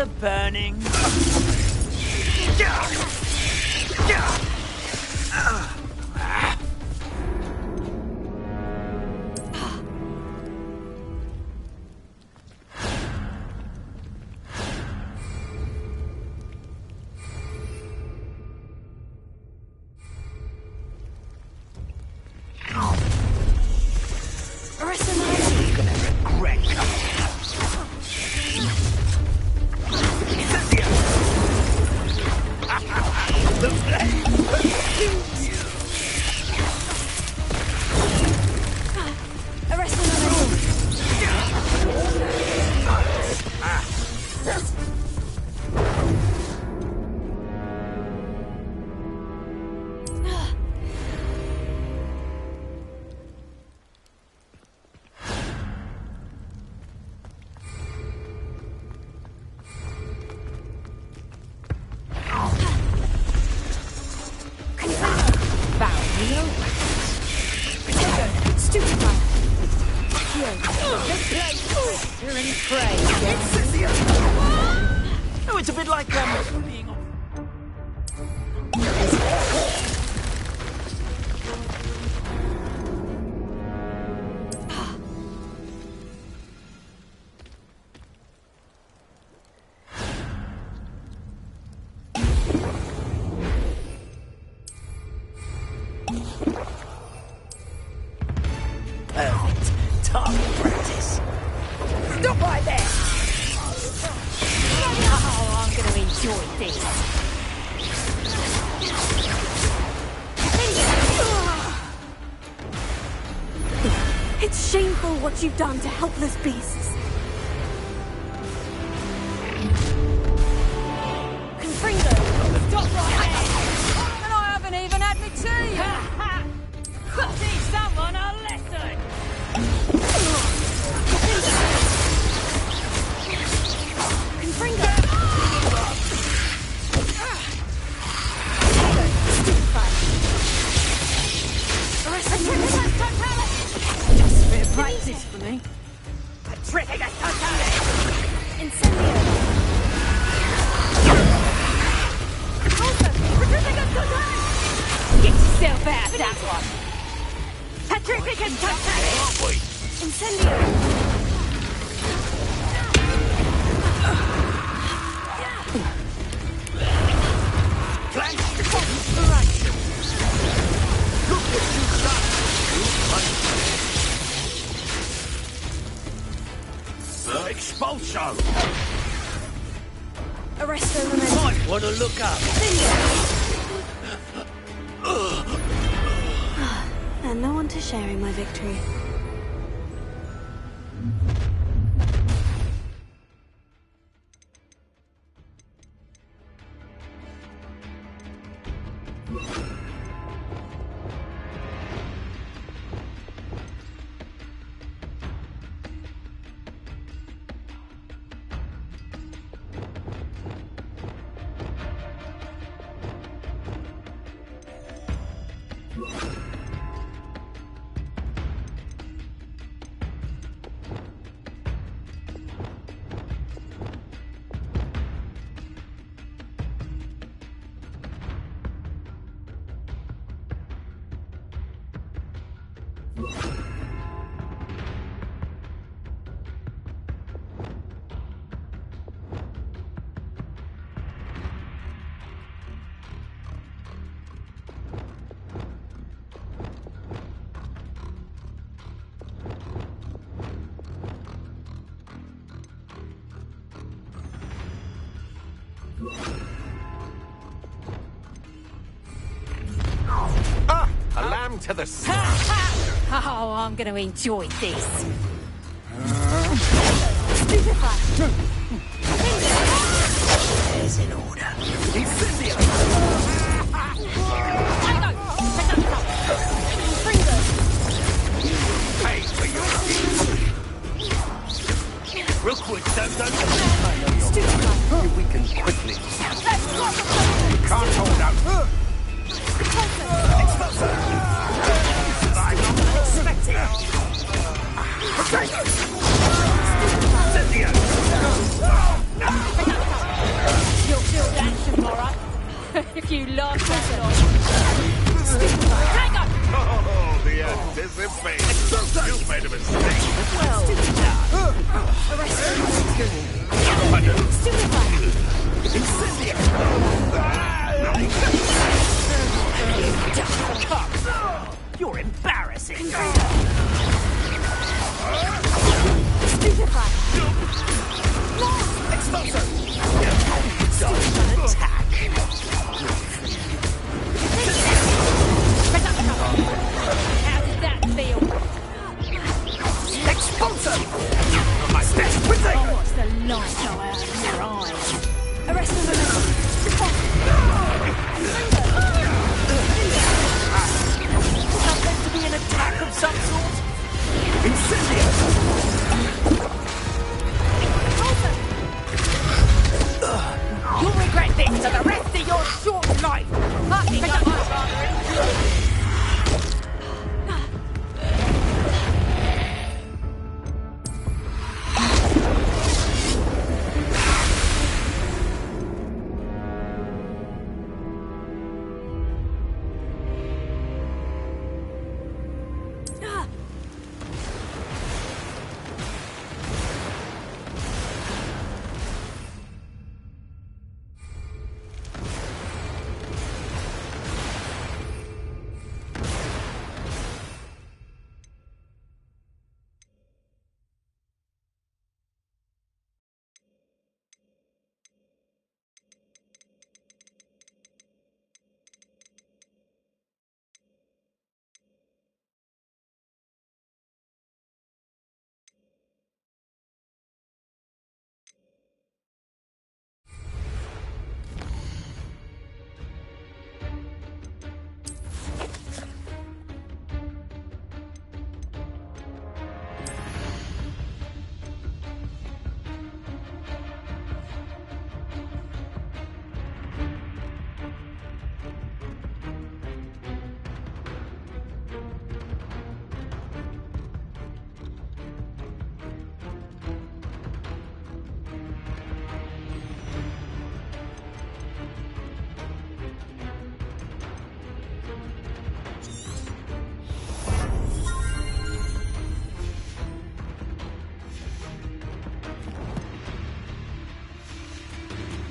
the burning. Oh, it's a bit like being on. Perfect. Target practice. Stop right there! Oh, I'm going to enjoy this. It's shameful what you've done to helpless beasts. Confringo, stop right there! And I haven't even had my tea! Ha ha! Teach someone a lesson! Confringo! Just a bit of practice for me. Incendio! Get yourself out that one! Petrificus Total! Incendio! Look what you've done! Expulso! Arresto Memento. Might want to look up. And no one to share in my victory. A lamb to the sun. Oh, I'm going to enjoy this. There's an order. Incendio! Pay for your deeds. Rookwood, don't. We can quickly. Can't hold out. I'm not expecting it. Incendio! You've made a mistake. Well done. You're embarrassing. Stupefy! Expulso. Don't attack. How did that feel? Expulso. My step. Protect. Oh, what's the light go out of your eyes? Arrest them. Is that meant to be an attack of some sort? Incendio. You'll regret this for the rest of your short life. Fucking up my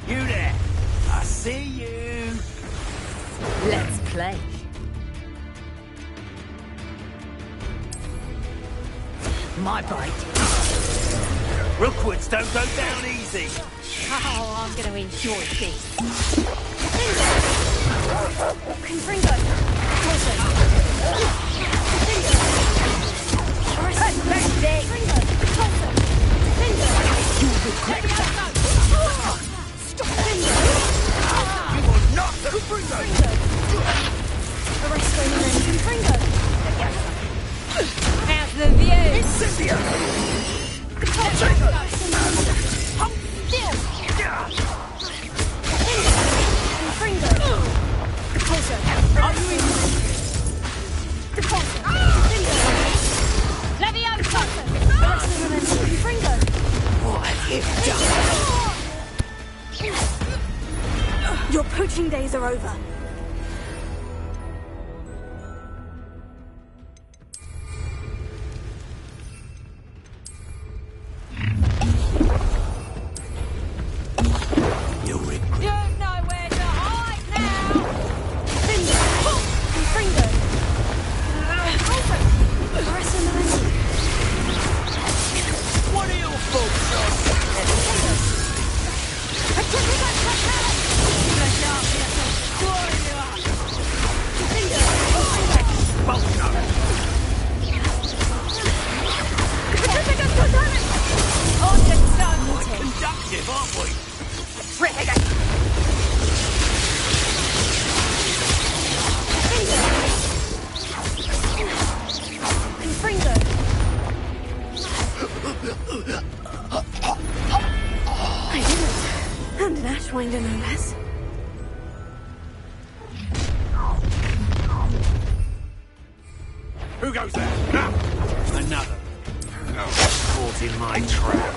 You there. I see you. Let's play. My bite. Rookwoods don't go down easy. Oh, I'm going to enjoy this. Confringo! You will not Confringo. How's the view? Incendio. Hold still. Are you in? Leviosa. What have you done? Your poaching days are over. You'll regret. You've nowhere to hide now. What are your folks on? Conductive, aren't we? I didn't. And an Ashwinder, no less. Who goes there? Now! Another. Caught in my trap.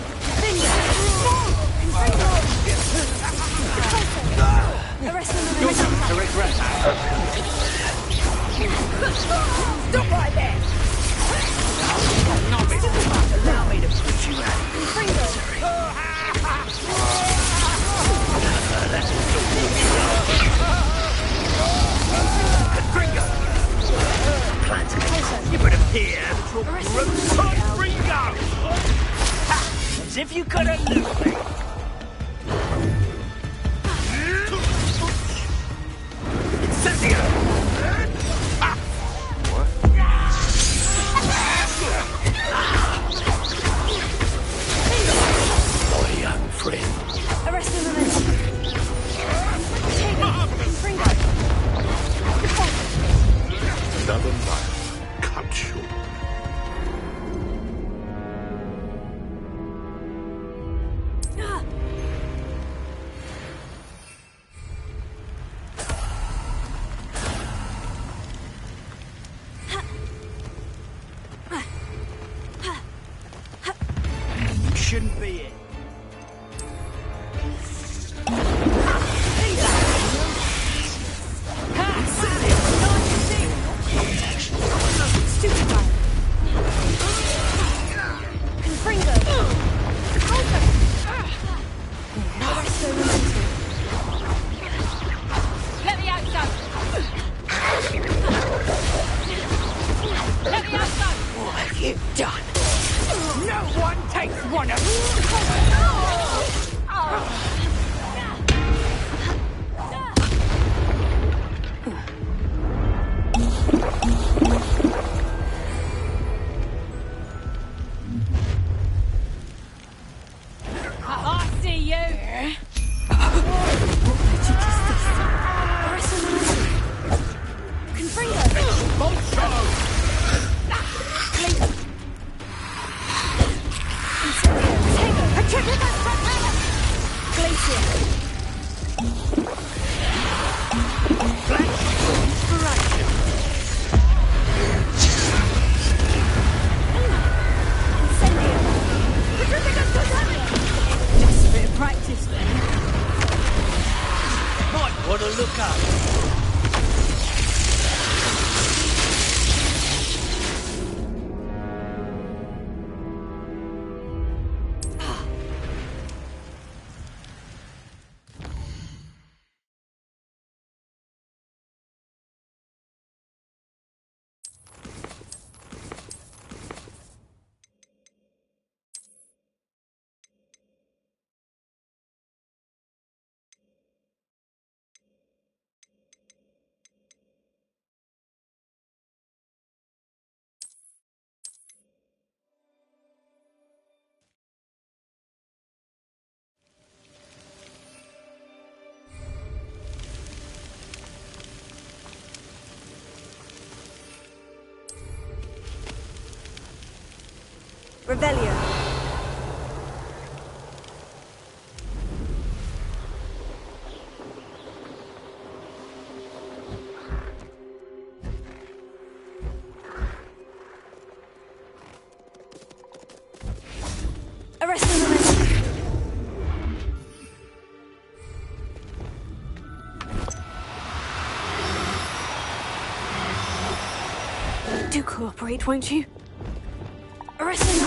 Stop right there! you gonna lose me? Incendio! My young friend. Arrest him a minute. Another life cut short. You shouldn't be here. Stupid guy. Confringo. Let me out, son! Let me out, son! What have you done? No one takes one of you! I see you! Just a bit of practice then. Might want to look up. Revelio. Arrest him. Do cooperate, won't you? Arrest him.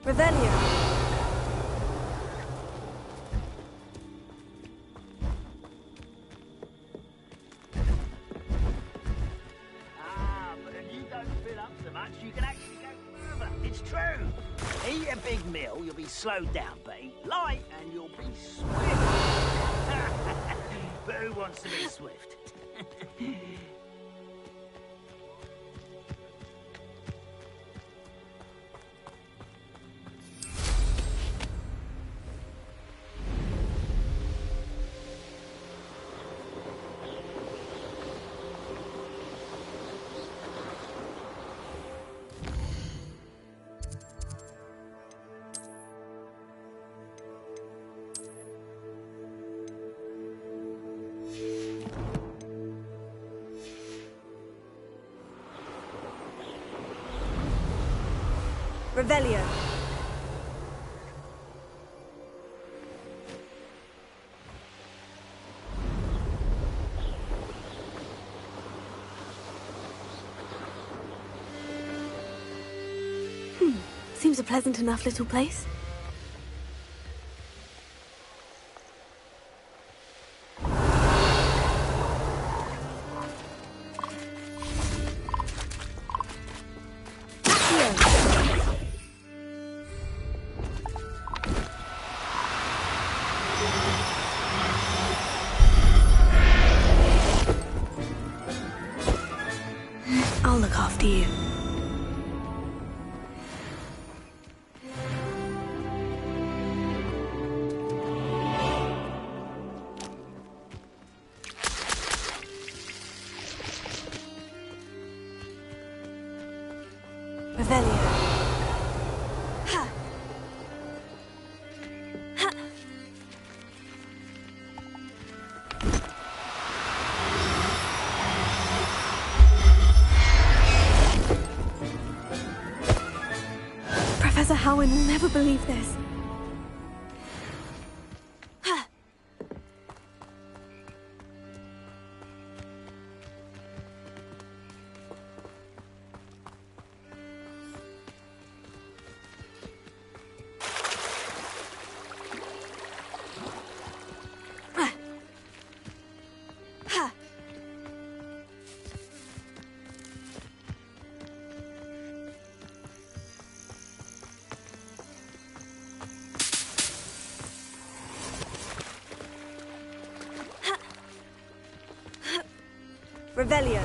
Revelio. But if you don't fill up so much, you can actually go further. It's true. Eat a big meal, you'll be slowed down, but eat light and you'll be swift. But who wants to be swift? Revelio. Seems a pleasant enough little place. Revelio. Ha. Ha. Professor Howin will never believe this. Ha. Ha. Revelio.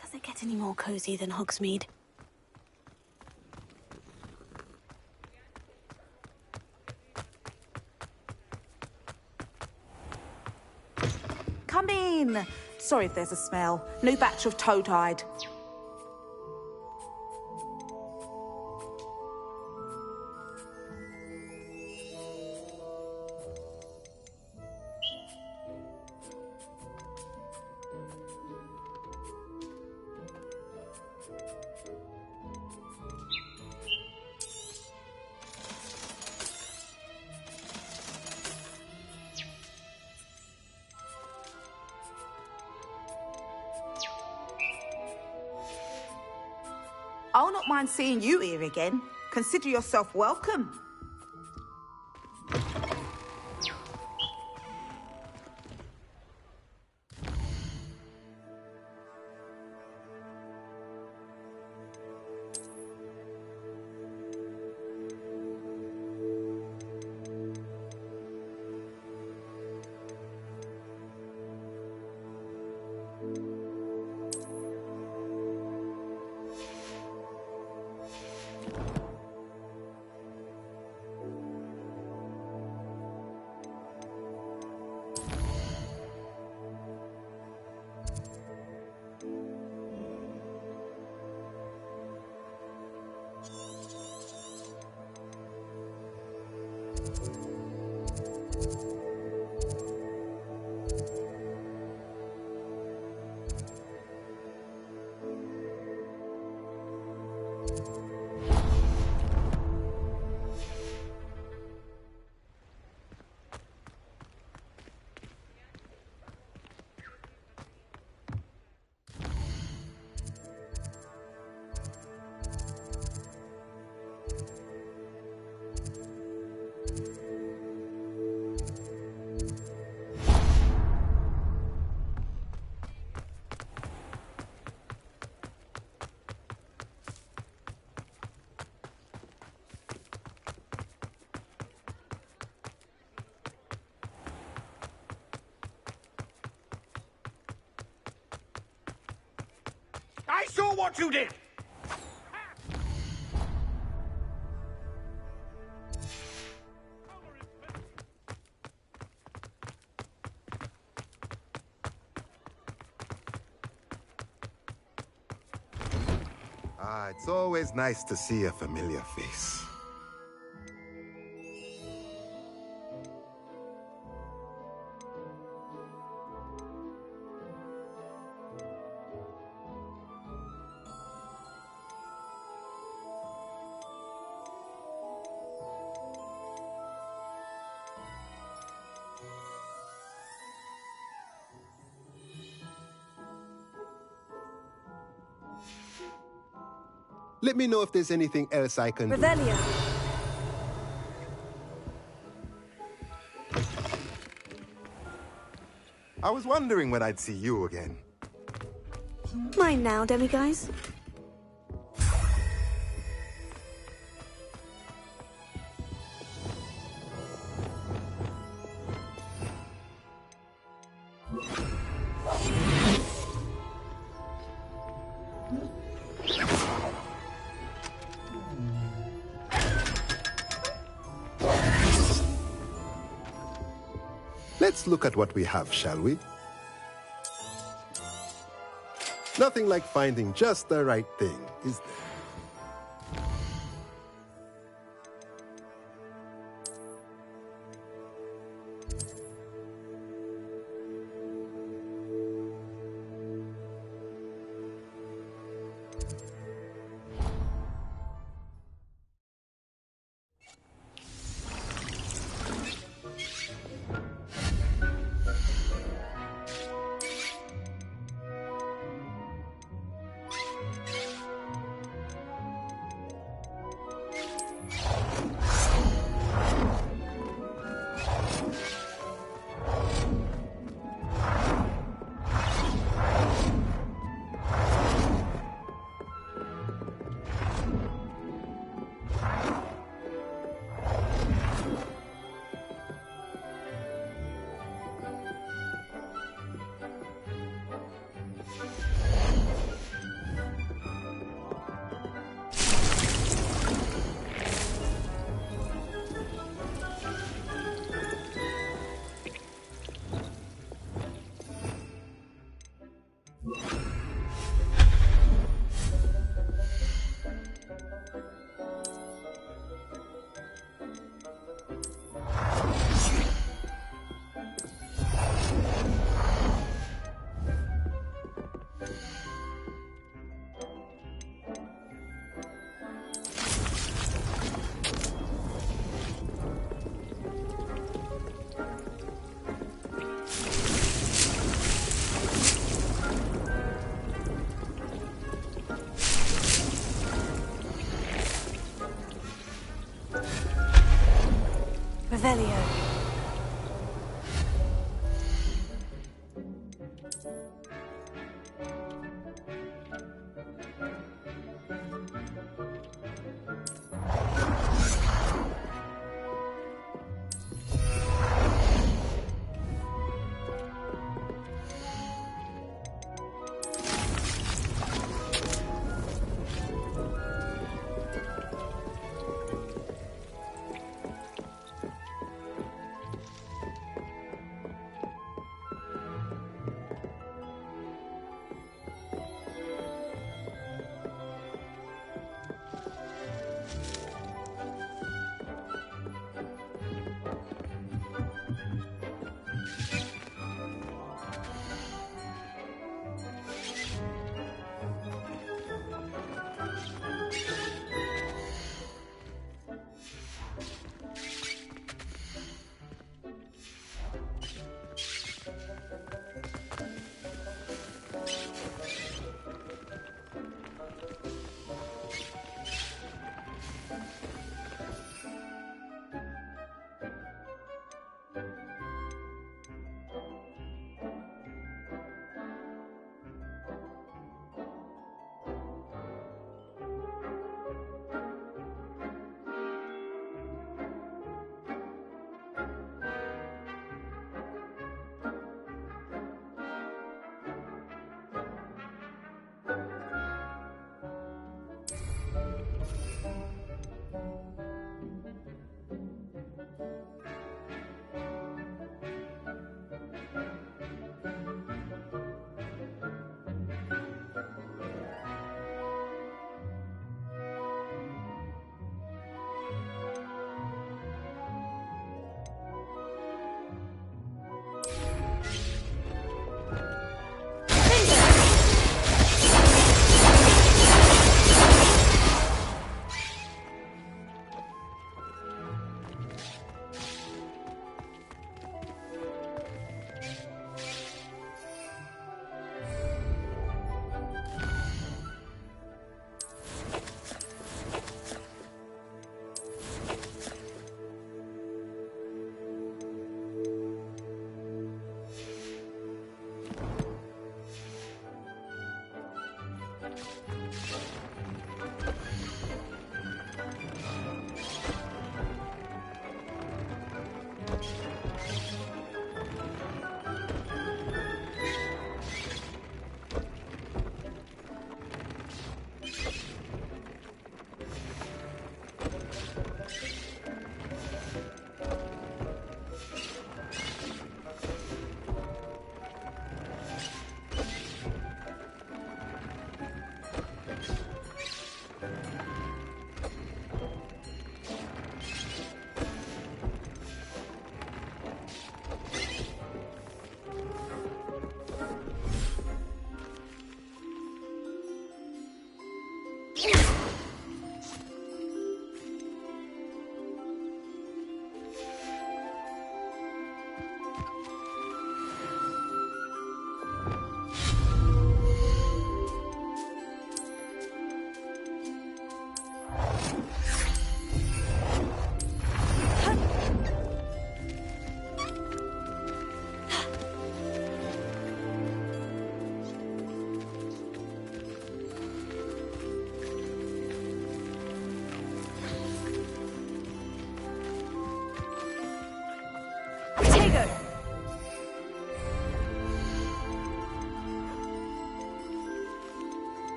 Does it get any more cozy than Hogsmeade? Come in. Sorry if there's a smell. New batch of toad-hide. I'll not mind seeing you here again. Consider yourself welcome. I saw what you did! Ah, it's always nice to see a familiar face. Let me know if there's anything else I can do. Revelio. I was wondering when I'd see you again. Mine now, demiguise. Let's look at what we have, shall we? Nothing like finding just the right thing, is there? Revelio.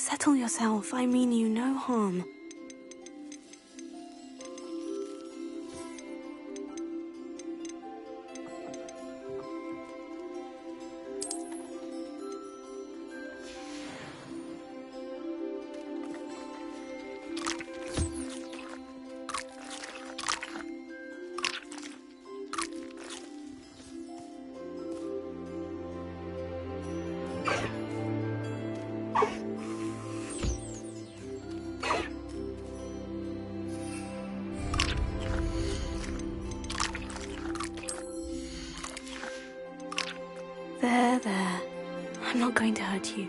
Settle yourself. I mean you no harm. There. I'm not going to hurt you.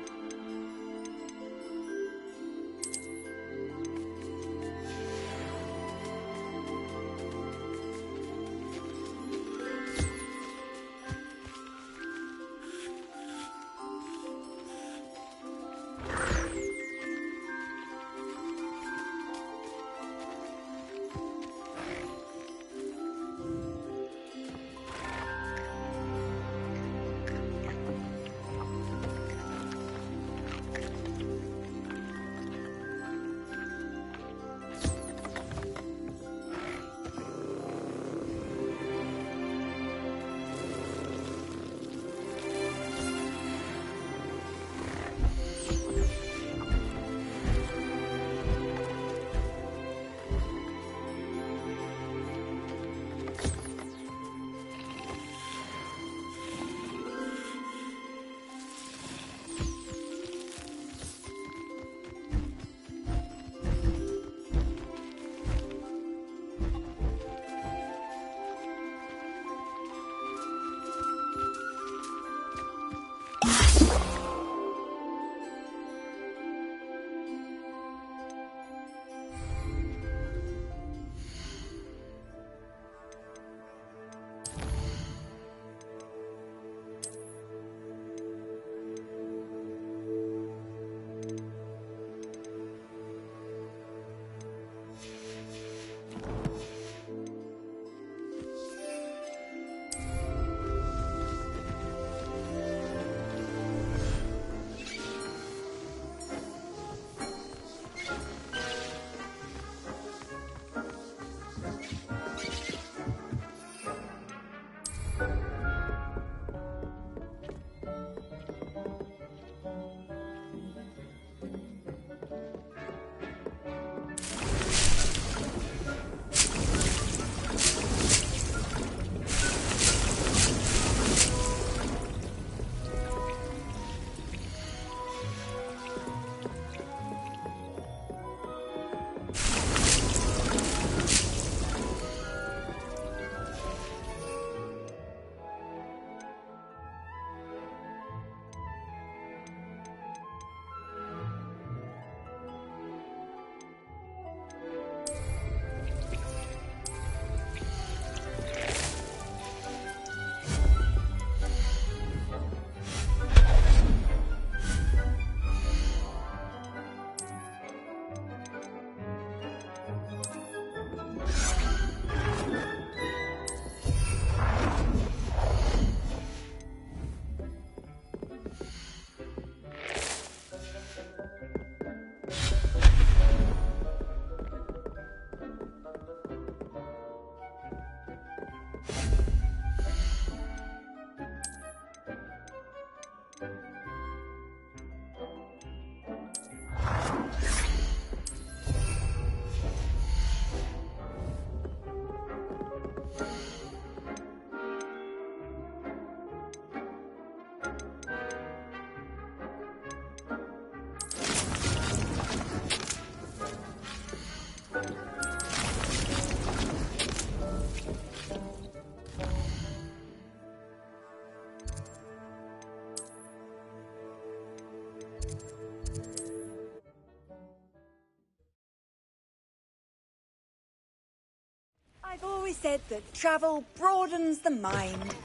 I've always said that travel broadens the mind.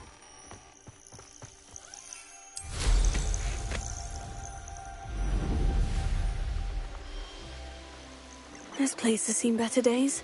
This place has seen better days.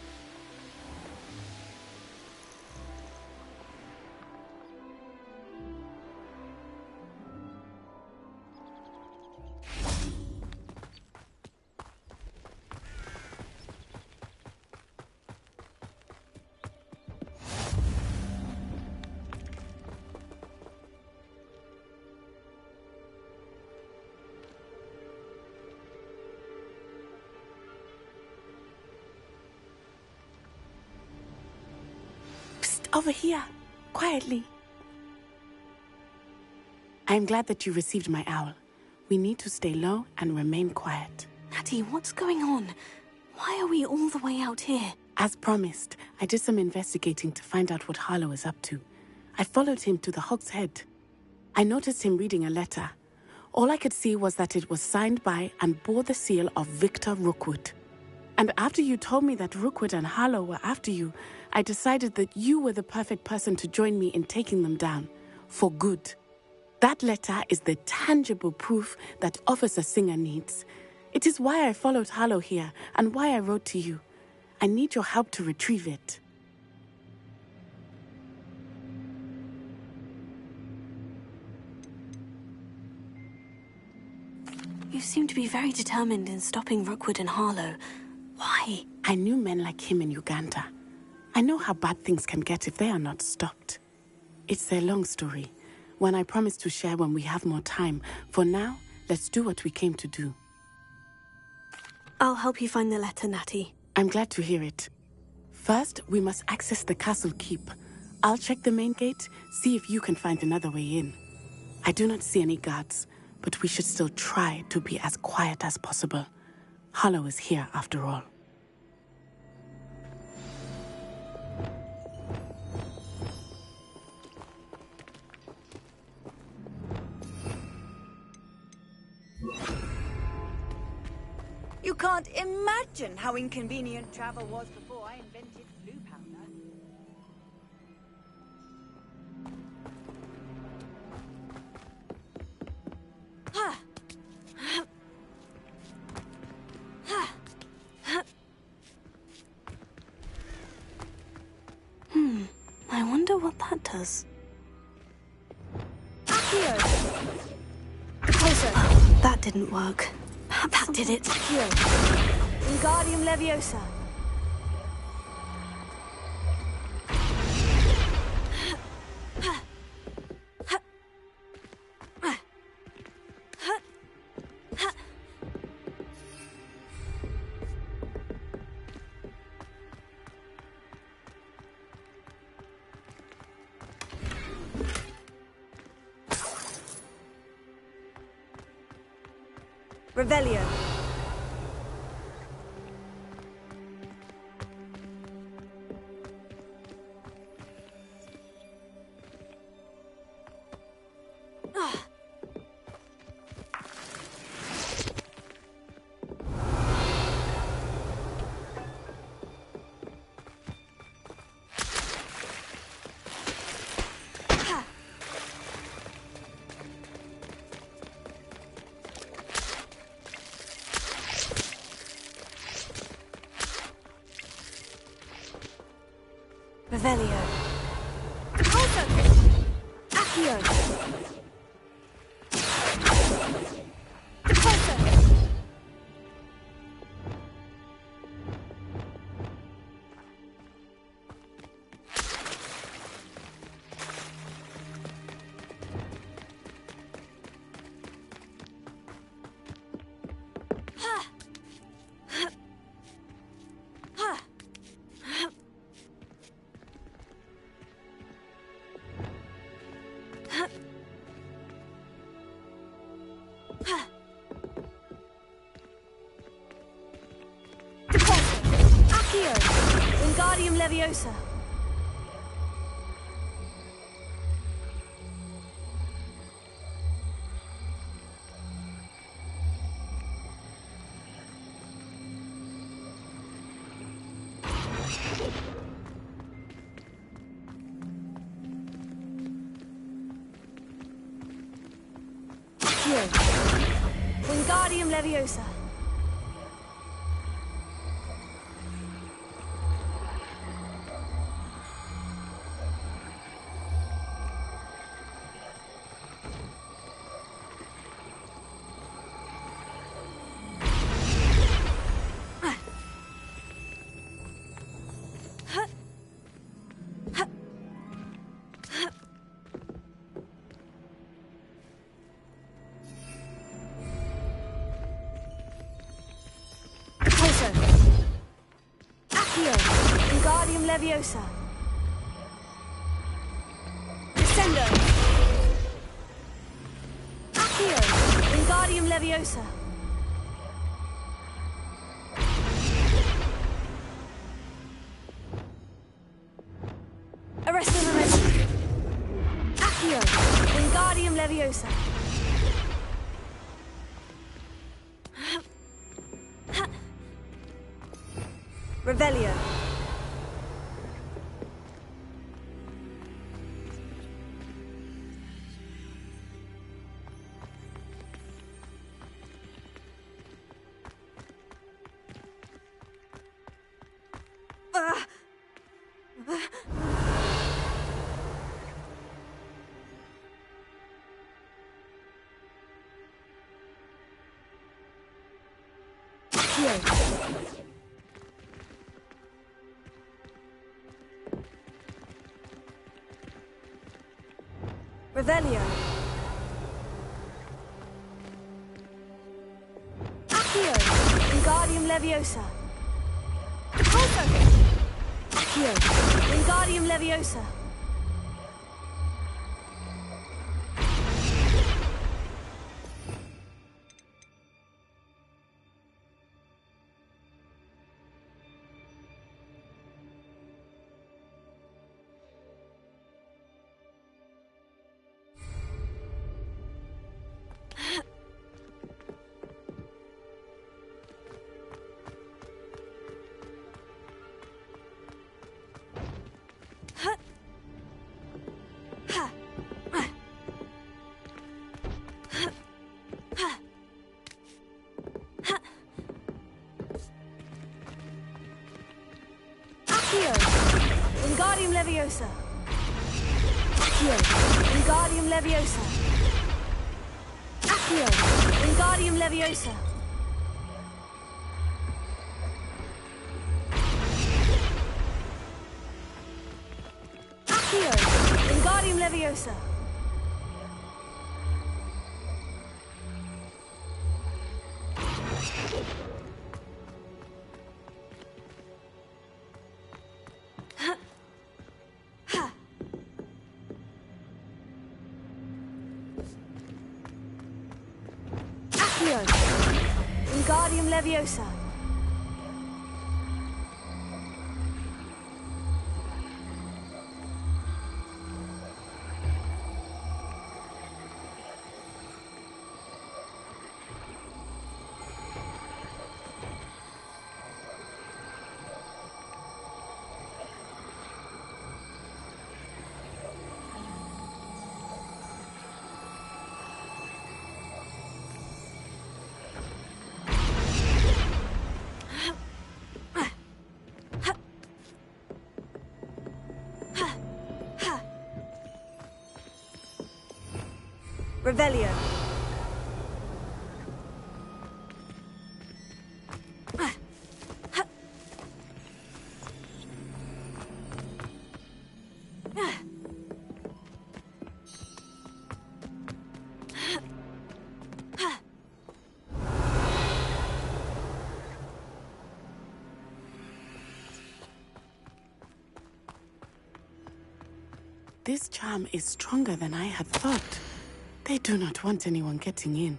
Over here, quietly. I am glad that you received my owl. We need to stay low and remain quiet. Natty, what's going on? Why are we all the way out here? As promised, I did some investigating to find out what Harlow is up to. I followed him to the Hog's Head. I noticed him reading a letter. All I could see was that it was signed by and bore the seal of Victor Rookwood. And after you told me that Rookwood and Harlow were after you, I decided that you were the perfect person to join me in taking them down. For good. That letter is the tangible proof that Officer Singer needs. It is why I followed Harlow here and why I wrote to you. I need your help to retrieve it. You seem to be very determined in stopping Rookwood and Harlow. Why? I knew men like him in Uganda. I know how bad things can get if they are not stopped. It's a long story, one I promise to share when we have more time. For now, let's do what we came to do. I'll help you find the letter, Natty. I'm glad to hear it. First, we must access the castle keep. I'll check the main gate, see if you can find another way in. I do not see any guards, but we should still try to be as quiet as possible. Harlow is here after all. You can't imagine how inconvenient travel was before I invented blue powder. I wonder what that does. Accio! That didn't work. That did it. Accio! Wingardium Leviosa! Revelio. Revelio. Accio. Wingardium Leviosa. Wingardium Leviosa. Accio. Wingardium Leviosa. Crescendo! Accio! Wingardium Leviosa! Arresto Momentum! Accio! Wingardium Leviosa! Revelio! Revelio. Accio. Wingardium Leviosa. Also. Accio. Wingardium Leviosa. Wingardium Leviosa. Accio. Wingardium Leviosa. Accio. Wingardium Leviosa. Accio. Wingardium Leviosa. Wingardium Leviosa. Revelio. This charm is stronger than I had thought. They do not want anyone getting in.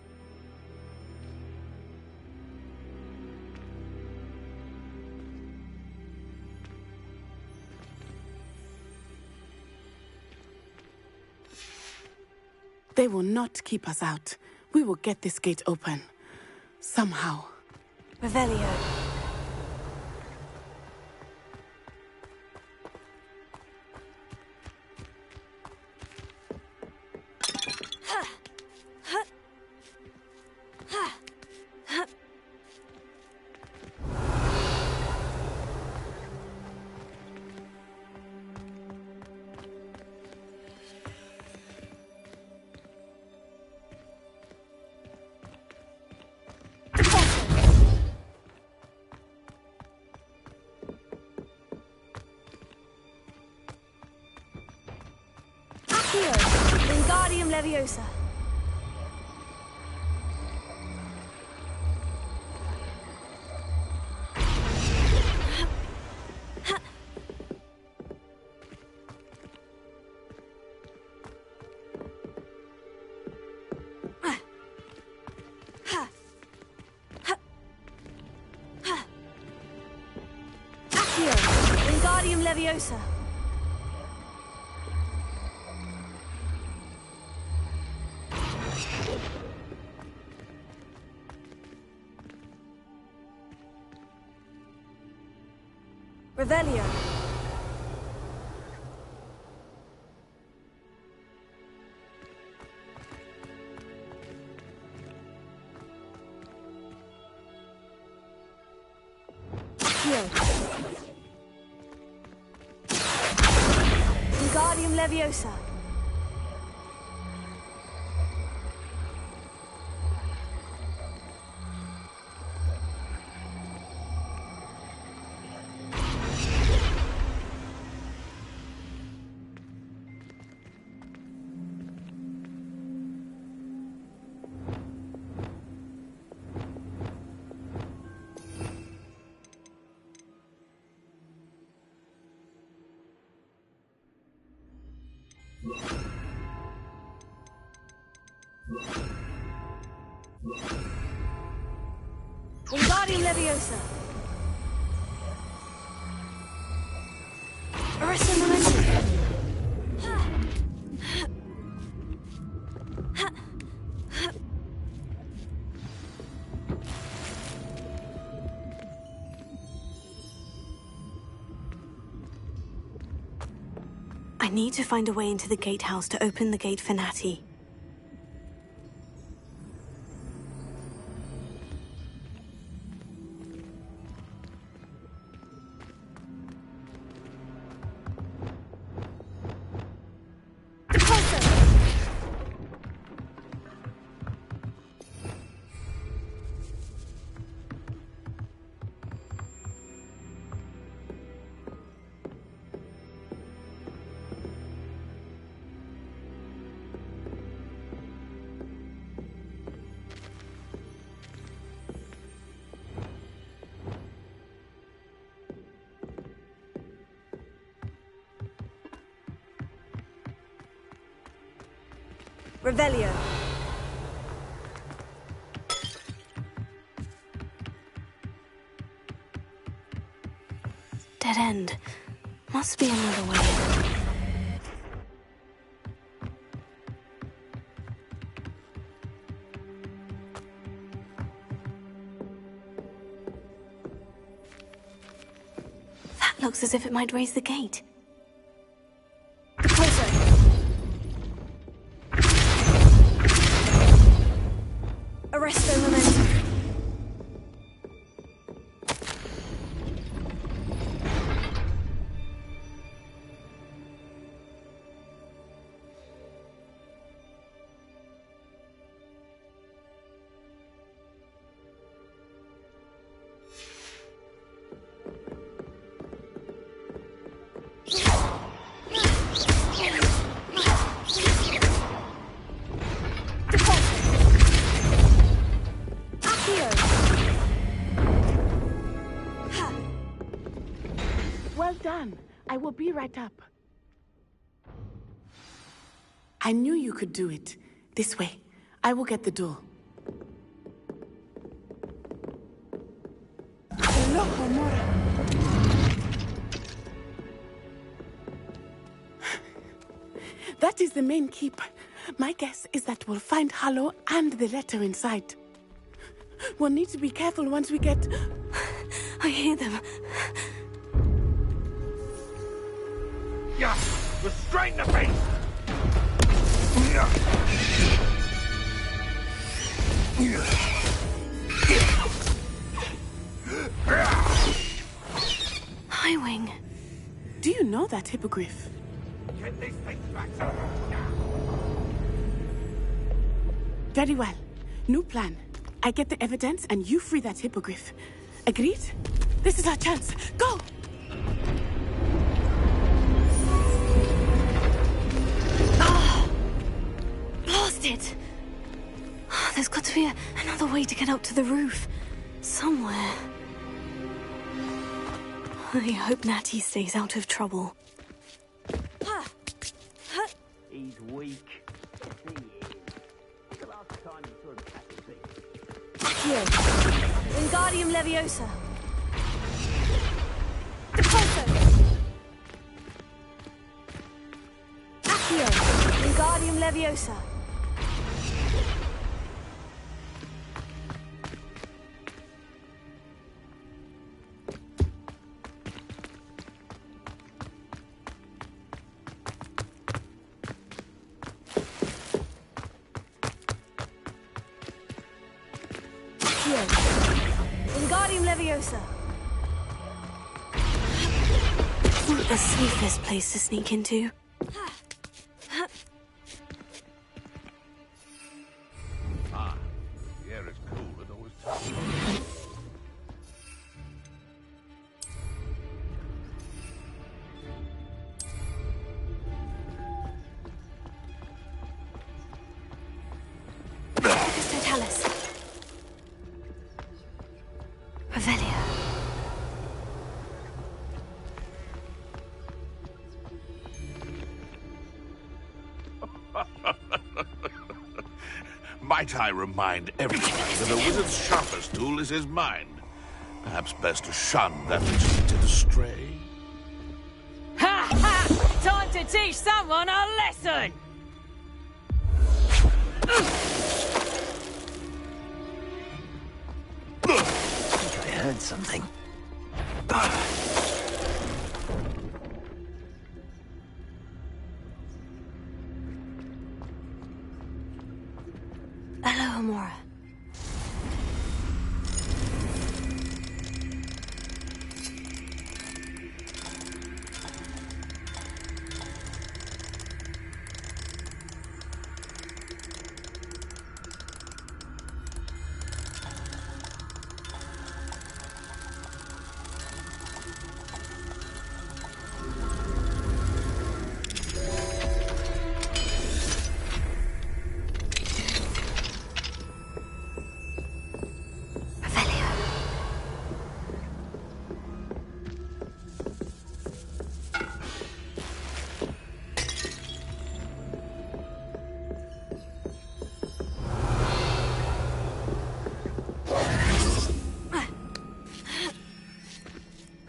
They will not keep us out. We will get this gate open. Somehow. Revelio. Wingardium Leviosa. Accio. Wingardium Leviosa. Revelio. Wingardium Leviosa. Wingardium Leviosa. Arresto Momentum. I need to find a way into the gatehouse to open the gate for Natty. Revelio. Dead end. Must be another way. That looks as if it might raise the gate. Arresto Momentum. Well done. I will be right up. I knew you could do it. This way. I will get the door. That is the main keep. My guess is that we'll find Harlow and the letter inside. We'll need to be careful once we get... I hear them. Yeah, restrain the beast! Highwing. Do you know that hippogriff? Get these things back to now. Very well. New plan. I get the evidence and you free that hippogriff. Agreed? This is our chance. Go! It. There's got to be another way to get up to the roof. Somewhere. I hope Natty stays out of trouble. He's weak. Yes, he is. When's the last time you saw him catch a thief? Accio. Wingardium Leviosa. Leviosa. Wingardium Leviosa. Not the safest place to sneak into. Ah, the air is cool and always tough. Totalis. Revelio. Might I remind everyone that a wizard's sharpest tool is his mind? Perhaps best to shun that which leadeth astray. Ha ha! Time to teach someone a lesson! I think I heard something. Alohomora.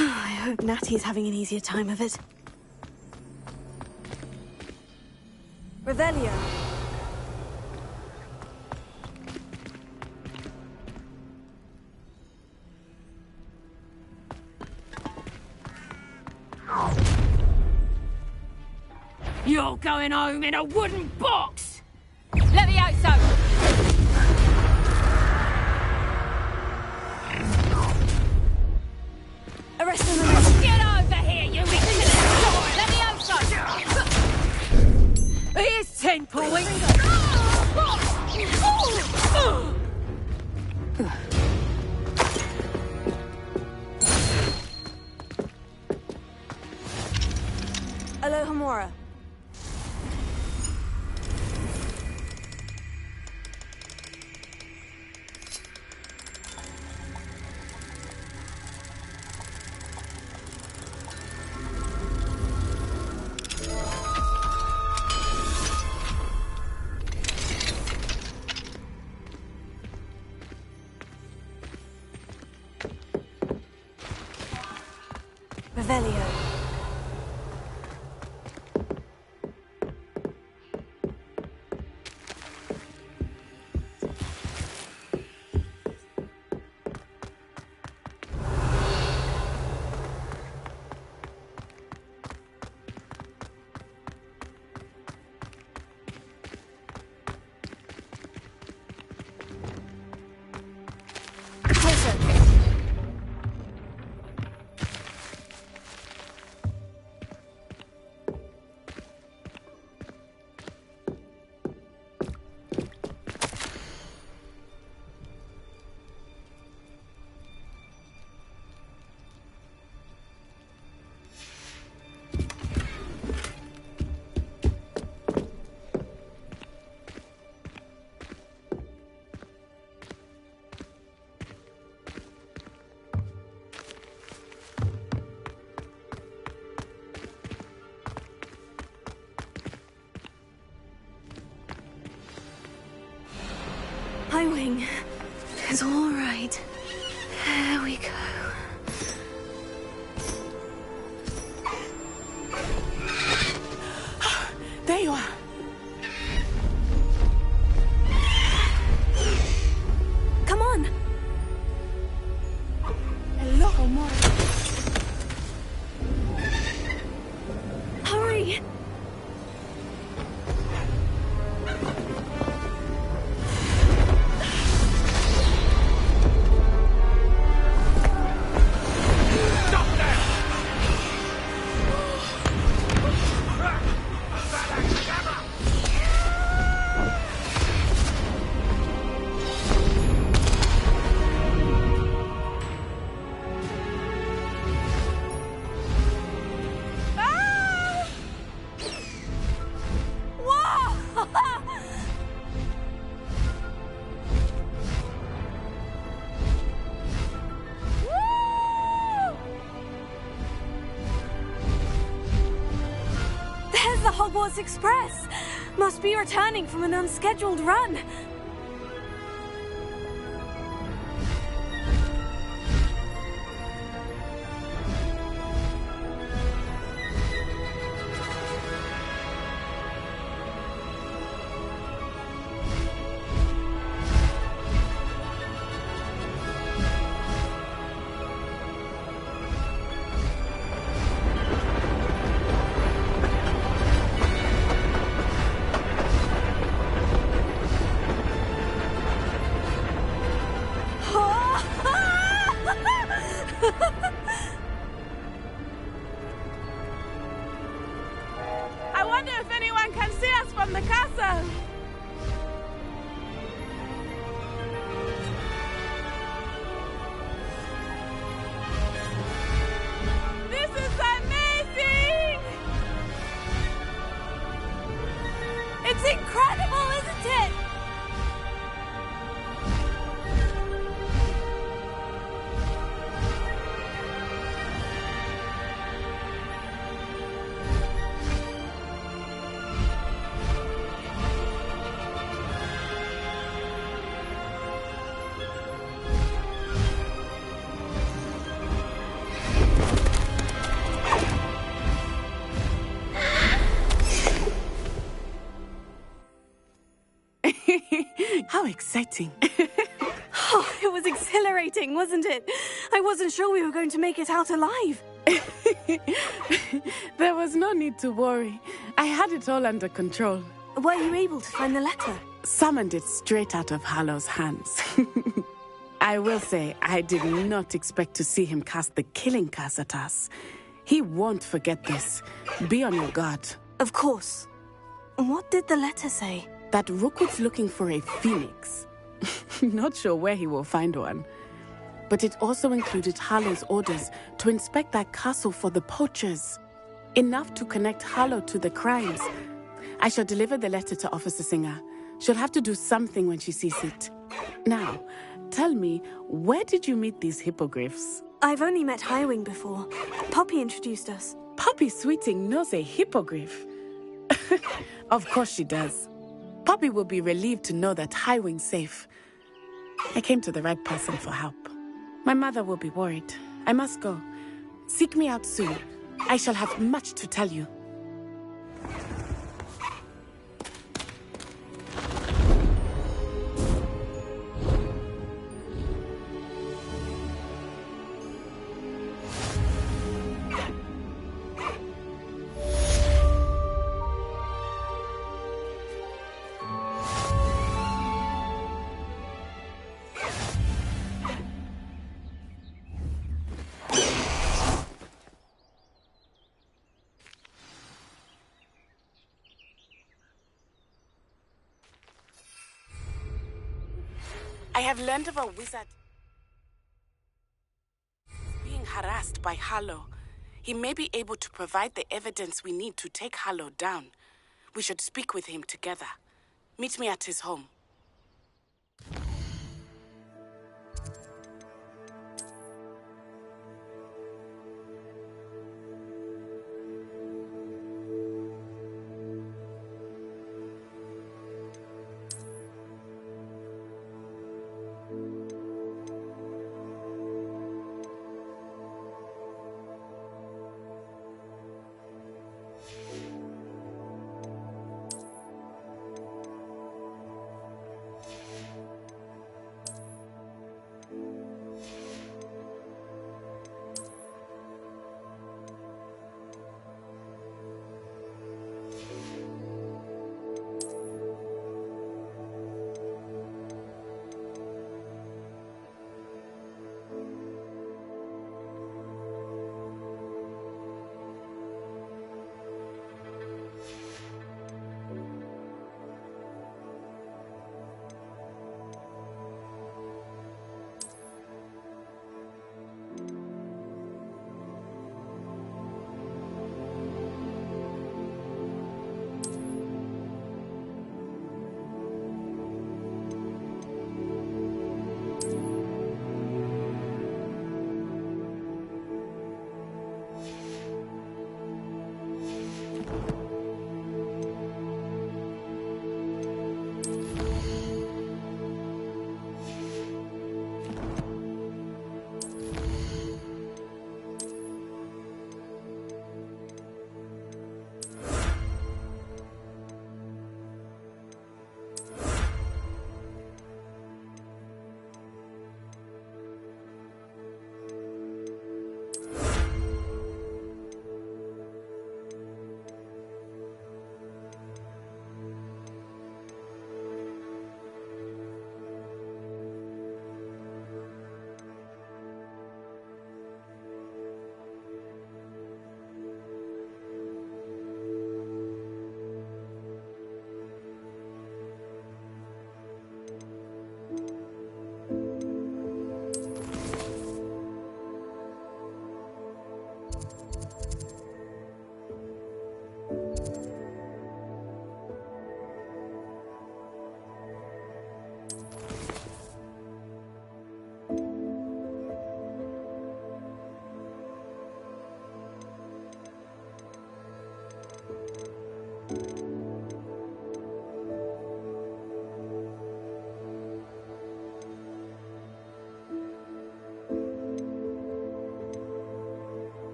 I hope Natty's having an easier time of it. Revelio. You're going home in a wooden box! Levioso! Arrest him. Get over here, you idiot! Levioso! Here's 10 points! Alohomora. Revelio. My wing is all right. There we go. There you are. Hogwarts Express. Must be returning from an unscheduled run. I wonder if anyone can see us from the castle. This is amazing! It's incredible, isn't it? How exciting. Oh, it was exhilarating, wasn't it? I wasn't sure we were going to make it out alive. There was no need to worry. I had it all under control. Were you able to find the letter? Summoned it straight out of Hallow's hands. I will say, I did not expect to see him cast the killing curse at us. He won't forget this. Be on your guard. Of course. What did the letter say? That Rookwood's looking for a phoenix. Not sure where he will find one. But it also included Harlow's orders to inspect that castle for the poachers. Enough to connect Harlow to the crimes. I shall deliver the letter to Officer Singer. She'll have to do something when she sees it. Now, tell me, where did you meet these hippogriffs? I've only met Highwing before. Poppy introduced us. Poppy Sweeting knows a hippogriff. Of course she does. Poppy will be relieved to know that Highwing's safe. I came to the right person for help. My mother will be worried. I must go. Seek me out soon. I shall have much to tell you. I have learned of a wizard being harassed by Harlow. He may be able to provide the evidence we need to take Harlow down. We should speak with him together. Meet me at his home.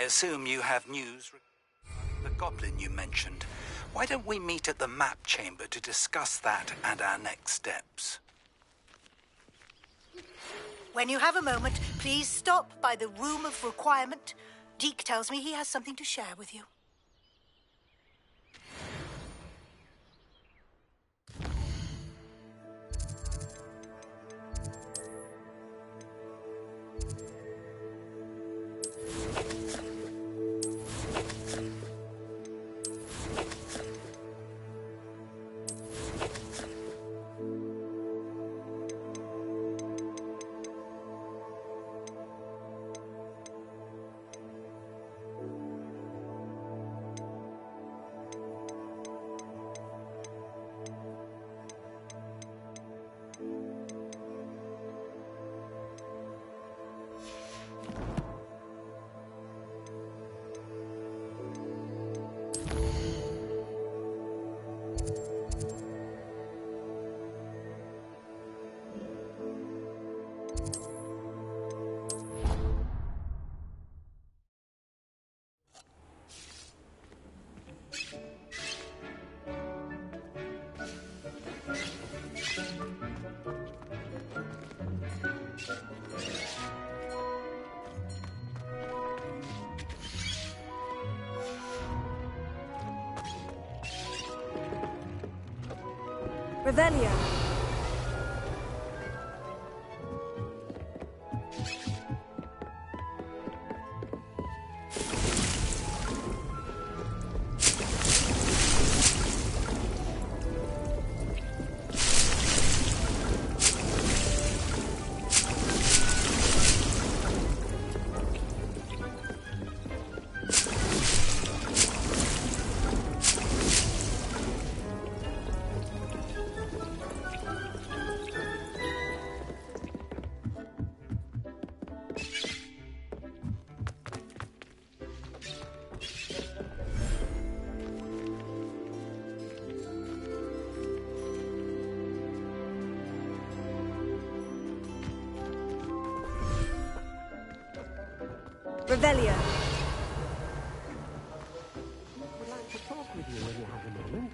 assume you have news. The goblin you mentioned. Why don't we meet at the map chamber to discuss that and our next steps? When you have a moment, please stop by the Room of Requirement. Deke tells me he has something to share with you. Revelio. Revelio. Would like to talk with you when you have a moment.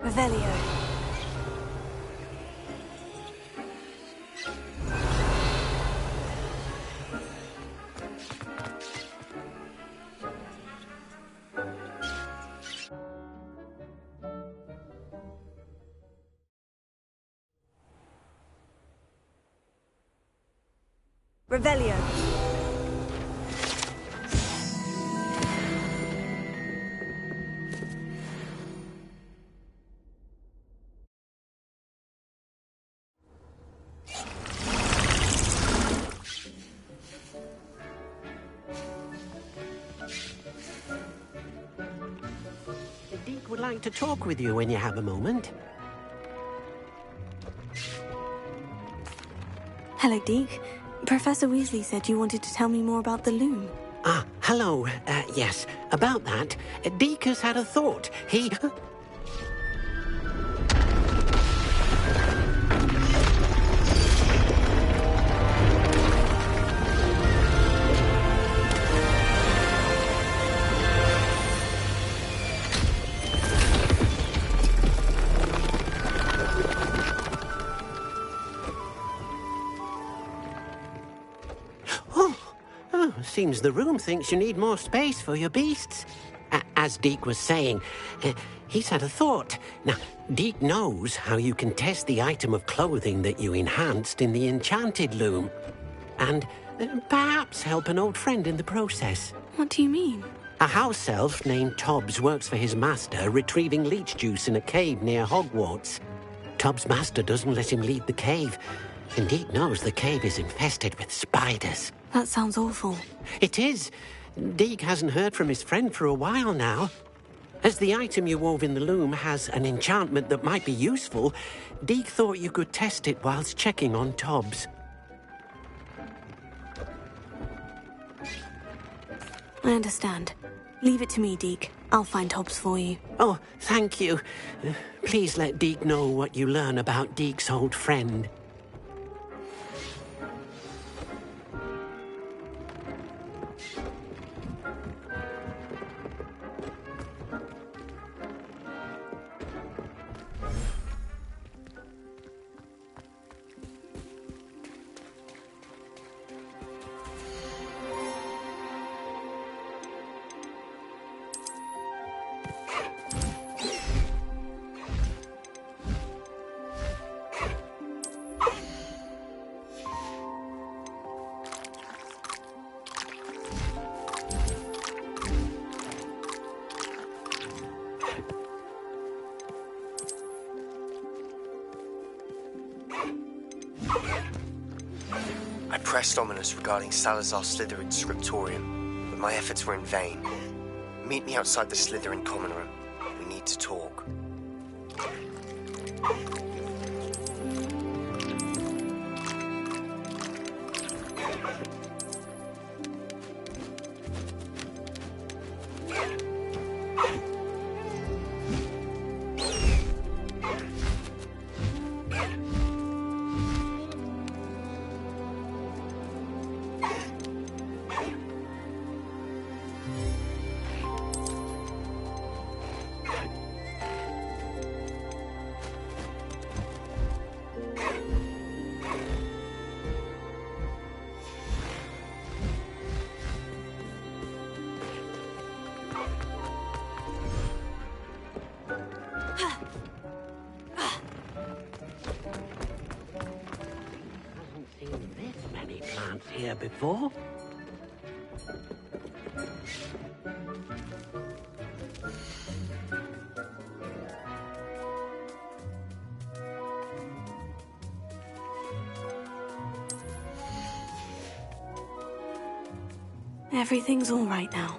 Revelio. Revelio. would like to talk with you when you have a moment. Hello, Deke. Professor Weasley said you wanted to tell me more about the loom. Ah, hello. Yes, about that. Deke has had a thought. He... Seems the room thinks you need more space for your beasts. As Deke was saying, he's had a thought. Now, Deke knows how you can test the item of clothing that you enhanced in the enchanted loom. And perhaps help an old friend in the process. What do you mean? A house elf named Tobbs works for his master, retrieving leech juice in a cave near Hogwarts. Tobbs' master doesn't let him leave the cave, and Deke knows the cave is infested with spiders. That sounds awful. It is. Deke hasn't heard from his friend for a while now. As the item you wove in the loom has an enchantment that might be useful, Deke thought you could test it whilst checking on Tobbs. I understand. Leave it to me, Deke. I'll find Tobbs for you. Oh, thank you. Please let Deke know what you learn about Deke's old friend. I pressed Ominous regarding Salazar Slytherin's scriptorium, but my efforts were in vain. Meet me outside the Slytherin common room. We need to talk. Here before? Everything's all right now.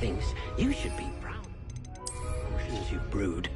thinks you should be proud. Potions you've brewed.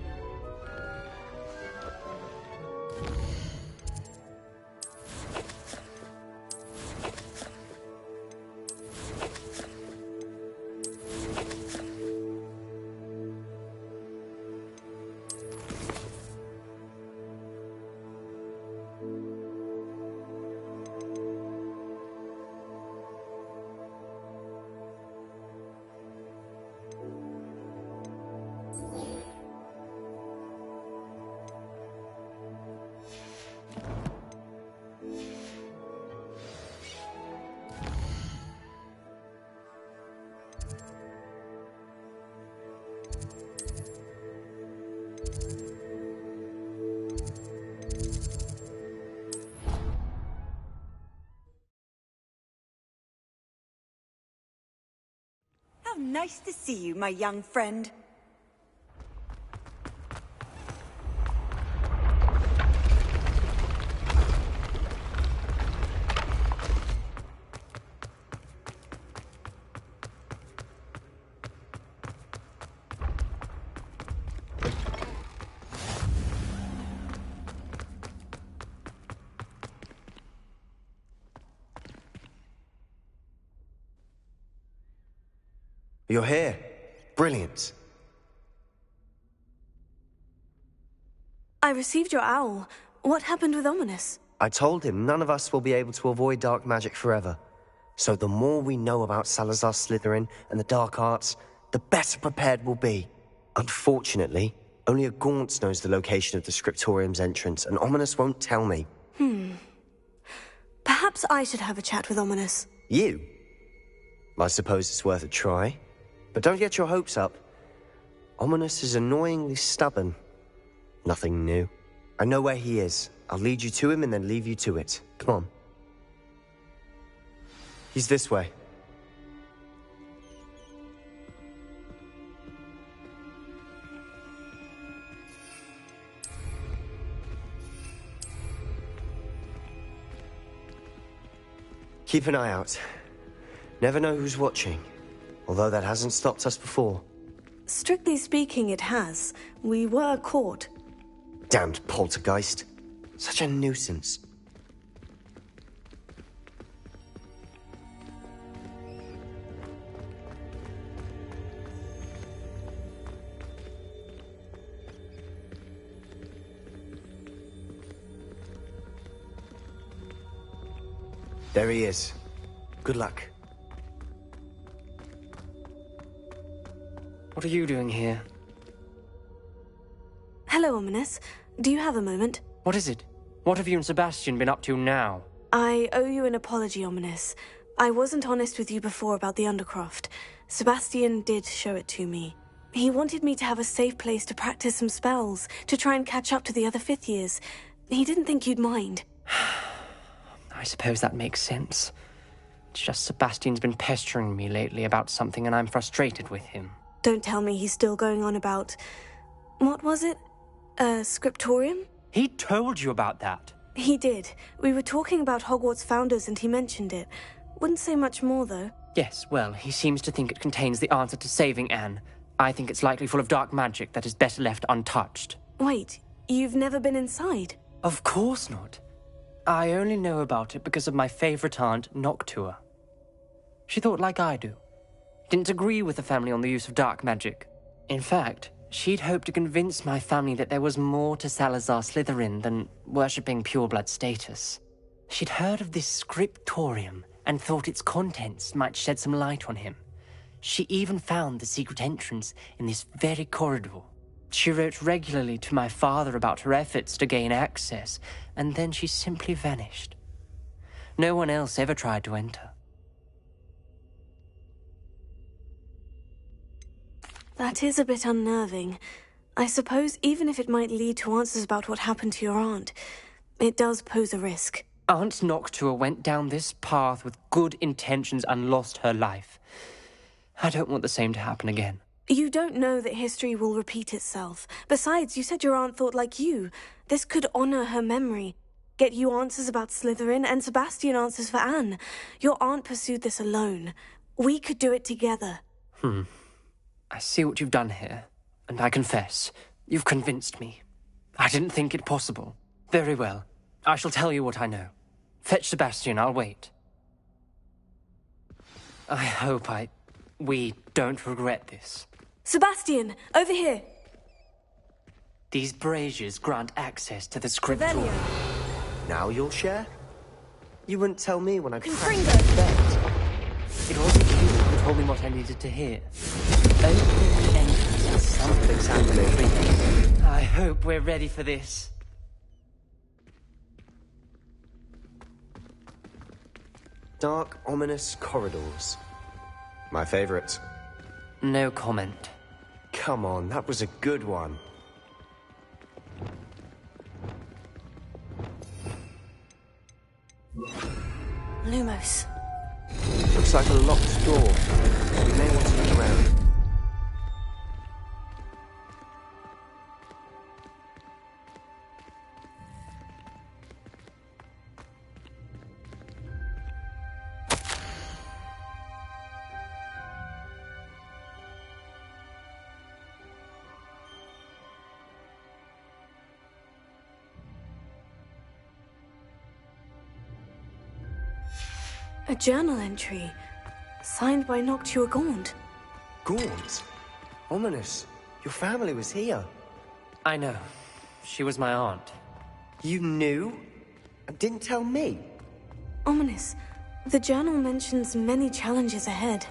How nice to see you, my young friend. You're here. Brilliant. I received your owl. What happened with Ominous? I told him none of us will be able to avoid dark magic forever. So the more we know about Salazar Slytherin and the dark arts, the better prepared we'll be. Unfortunately, only a Gaunt knows the location of the Scriptorium's entrance, and Ominous won't tell me. Perhaps I should have a chat with Ominous. You? I suppose it's worth a try. But don't get your hopes up. Ominous is annoyingly stubborn. Nothing new. I know where he is. I'll lead you to him and then leave you to it. Come on. He's this way. Keep an eye out. Never know who's watching. Although that hasn't stopped us before. Strictly speaking, it has. We were caught. Damned poltergeist. Such a nuisance. There he is. Good luck. What are you doing here? Hello, Ominous. Do you have a moment? What is it? What have you and Sebastian been up to now? I owe you an apology, Ominous. I wasn't honest with you before about the Undercroft. Sebastian did show it to me. He wanted me to have a safe place to practice some spells, to try and catch up to the other fifth years. He didn't think you'd mind. I suppose that makes sense. It's just Sebastian's been pestering me lately about something and I'm frustrated with him. Don't tell me he's still going on about... What was it? Scriptorium? He told you about that? He did. We were talking about Hogwarts founders and he mentioned it. Wouldn't say much more, though. Yes, well, he seems to think it contains the answer to saving Anne. I think it's likely full of dark magic that is better left untouched. Wait, you've never been inside? Of course not. I only know about it because of my favourite aunt, Noctua. She thought like I do. Didn't agree with the family on the use of dark magic. In fact, she'd hoped to convince my family that there was more to Salazar Slytherin than worshipping pureblood status. She'd heard of this scriptorium and thought its contents might shed some light on him. She even found the secret entrance in this very corridor. She wrote regularly to my father about her efforts to gain access, and then she simply vanished. No one else ever tried to enter. That is a bit unnerving. I suppose even if it might lead to answers about what happened to your aunt, it does pose a risk. Aunt Noctua went down this path with good intentions and lost her life. I don't want the same to happen again. You don't know that history will repeat itself. Besides, you said your aunt thought like you. This could honor her memory. Get you answers about Slytherin and Sebastian answers for Anne. Your aunt pursued this alone. We could do it together. I see what you've done here, and I confess, you've convinced me. I didn't think it possible. Very well. I shall tell you what I know. Fetch Sebastian, I'll wait. I hope we don't regret this. Sebastian, over here. These braziers grant access to the script door. Revelio. Now you'll share? You wouldn't tell me when I Confringo. It wasn't you who told me what I needed to hear. Opening the entrance has something's happening. I hope we're ready for this. Dark, ominous corridors. My favorite. No comment. Come on, that was a good one. Lumos. Looks like a locked door. We may want to look around. A journal entry, signed by Noctua Gaunt. Gaunt? Ominous. Your family was here. I know. She was my aunt. You knew? And didn't tell me? Ominous. The journal mentions many challenges ahead.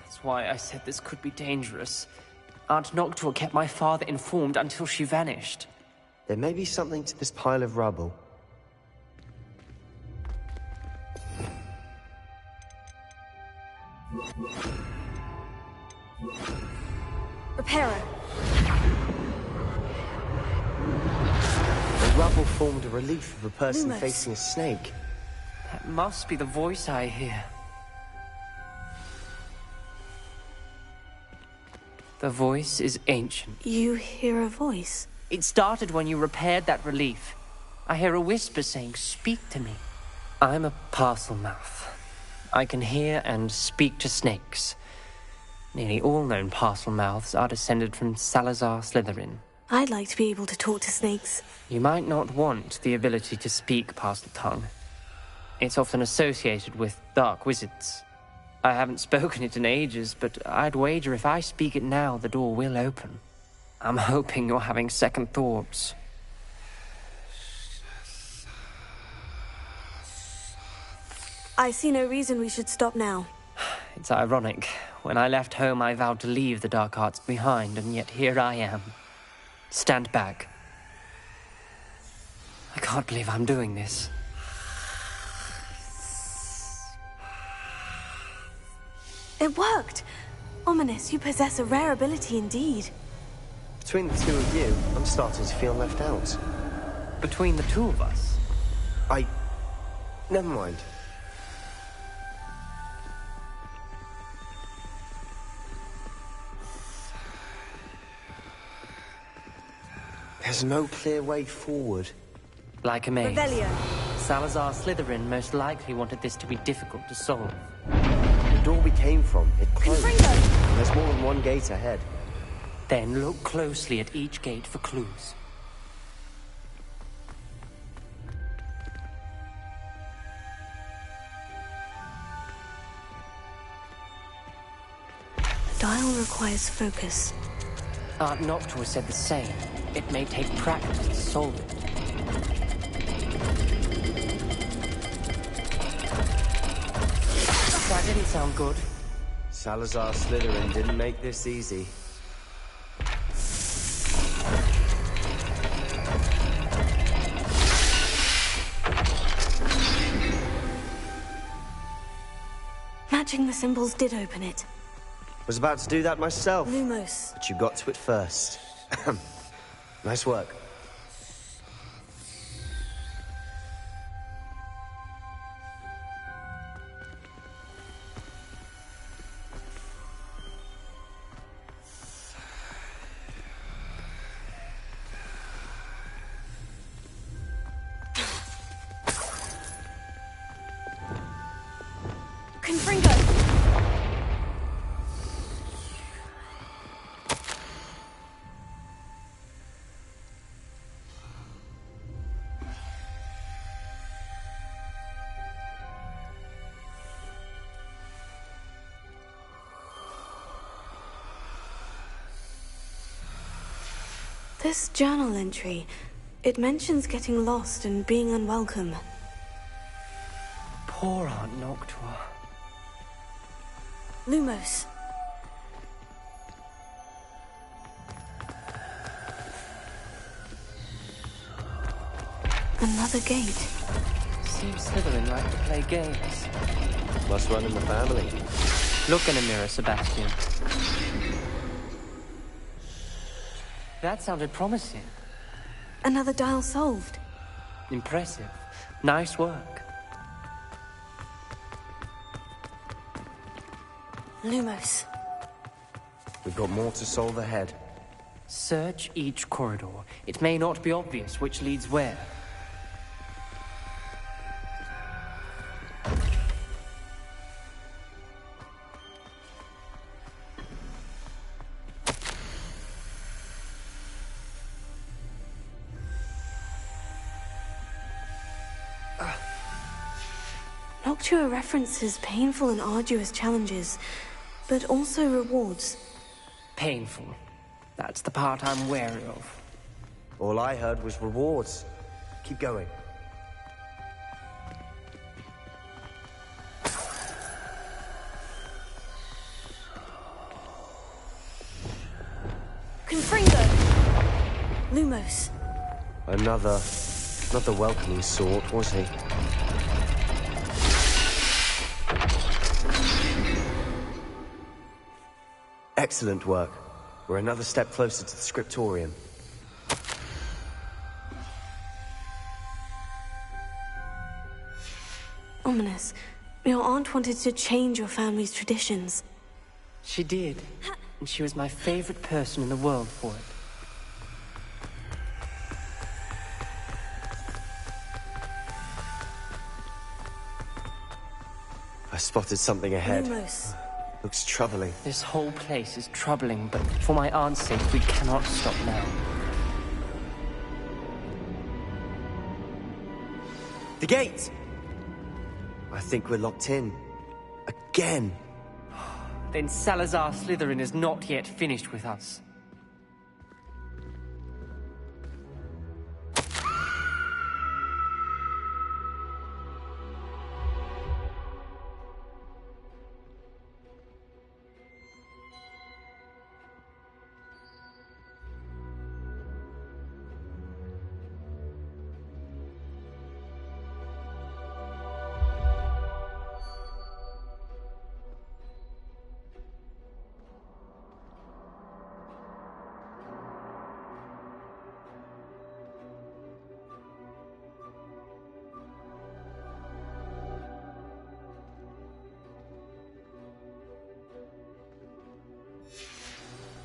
That's why I said this could be dangerous. Aunt Noctua kept my father informed until she vanished. There may be something to this pile of rubble. Reparo. The rubble formed a relief of a person Lumos. facing a snake. That must be the voice I hear. The voice is ancient. You hear a voice? It started when you repaired that relief. I hear a whisper saying, "Speak to me." I'm a parcel mouth. I can hear and speak to snakes. Nearly all known parcel mouths are descended from Salazar Slytherin. I'd like to be able to talk to snakes. You might not want the ability to speak parcel tongue. It's often associated with dark wizards. I haven't spoken it in ages, but I'd wager if I speak it now, the door will open. I'm hoping you're having second thoughts. I see no reason we should stop now. It's ironic. When I left home, I vowed to leave the dark arts behind, and yet here I am. Stand back. I can't believe I'm doing this. It worked! Ominous, you possess a rare ability indeed. Between the two of you, I'm starting to feel left out. Between the two of us? Never mind. There's no clear way forward. Like a maze. Revelio. Salazar Slytherin most likely wanted this to be difficult to solve. The door we came from, it closed. Confringo. There's more than one gate ahead. Then look closely at each gate for clues. The dial requires focus. Aunt Noctua said the same. It may take practice to solve it. That didn't sound good. Salazar Slytherin didn't make this easy. Matching the symbols did open it. Was about to do that myself. Lumos. But you got to it first. Nice work. Confringo. This journal entry, it mentions getting lost and being unwelcome. Poor Aunt Noctua. Lumos. Another gate. Seems Slytherin like to play games. Must run in the family. Look in a mirror, Sebastian. That sounded promising. Another dial solved. Impressive. Nice work. Lumos. We've got more to solve ahead. Search each corridor. It may not be obvious which leads where. Noctua references painful and arduous challenges, but also rewards. Painful. That's the part I'm wary of. All I heard was rewards. Keep going. Confringo! Lumos. Another... not the welcoming sort, was he? Excellent work. We're another step closer to the scriptorium. Ominous. Your aunt wanted to change your family's traditions. She did. And she was my favorite person in the world for it. I spotted something ahead. Lumos. Looks troubling. This whole place is troubling, but for my aunt's sake, we cannot stop now. The gate! I think we're locked in. Again! Then Salazar Slytherin is not yet finished with us.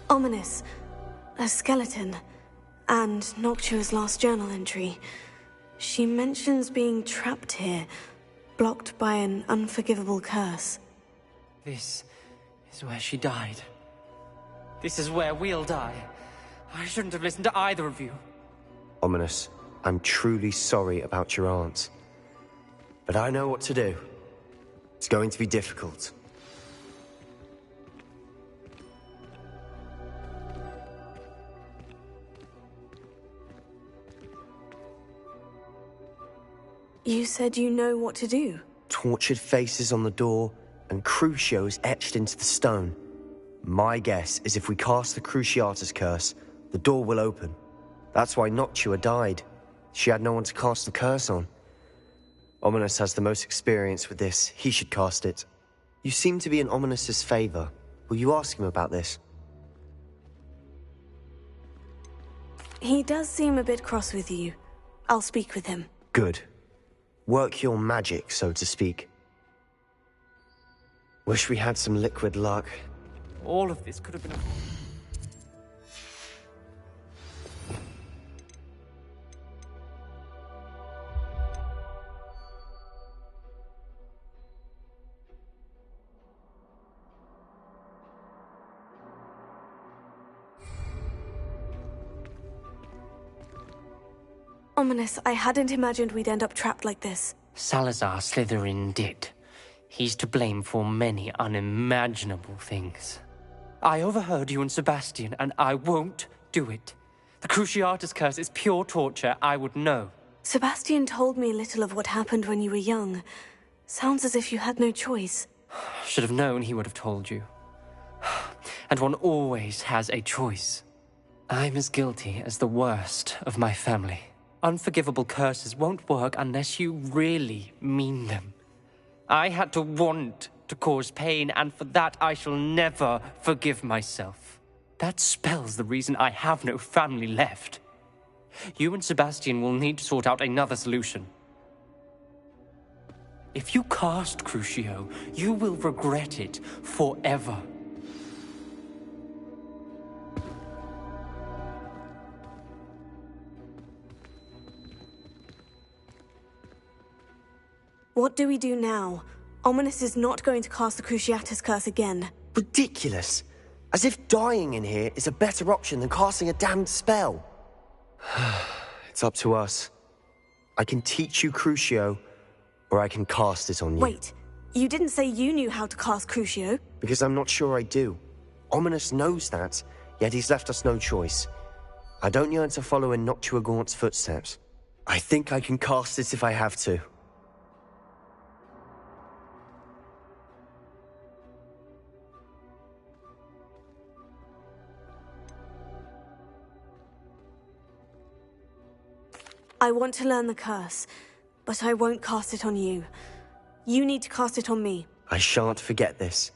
Ominous. A skeleton. And Noctua's last journal entry. She mentions being trapped here, blocked by an unforgivable curse. This is where she died. This is where we'll die. I shouldn't have listened to either of you. Ominous, I'm truly sorry about your aunt. But I know what to do. It's going to be difficult. You said you know what to do. Tortured faces on the door and crucios etched into the stone. My guess is if we cast the Cruciatus curse, the door will open. That's why Noctua died. She had no one to cast the curse on. Ominous has the most experience with this. He should cast it. You seem to be in Ominous's favor. Will you ask him about this? He does seem a bit cross with you. I'll speak with him. Good. Work your magic, so to speak. Wish we had some liquid luck. All of this could have been a... Ominous, I hadn't imagined we'd end up trapped like this. Salazar Slytherin did. He's to blame for many unimaginable things. I overheard you and Sebastian, and I won't do it. The Cruciatus curse is pure torture, I would know. Sebastian told me a little of what happened when you were young. Sounds as if you had no choice. Should have known he would have told you. And one always has a choice. I'm as guilty as the worst of my family. Unforgivable curses won't work unless you really mean them. I had to want to cause pain, and for that I shall never forgive myself. That spell's the reason I have no family left. You and Sebastian will need to sort out another solution. If you cast Crucio, you will regret it forever. What do we do now? Ominous is not going to cast the Cruciatus curse again. Ridiculous. As if dying in here is a better option than casting a damned spell. It's up to us. I can teach you Crucio, or I can cast it on you. Wait, you didn't say you knew how to cast Crucio? Because I'm not sure I do. Ominous knows that, yet he's left us no choice. I don't yearn to follow in Noctua Gaunt's footsteps. I think I can cast it if I have to. I want to learn the curse, but I won't cast it on you. You need to cast it on me. I shan't forget this.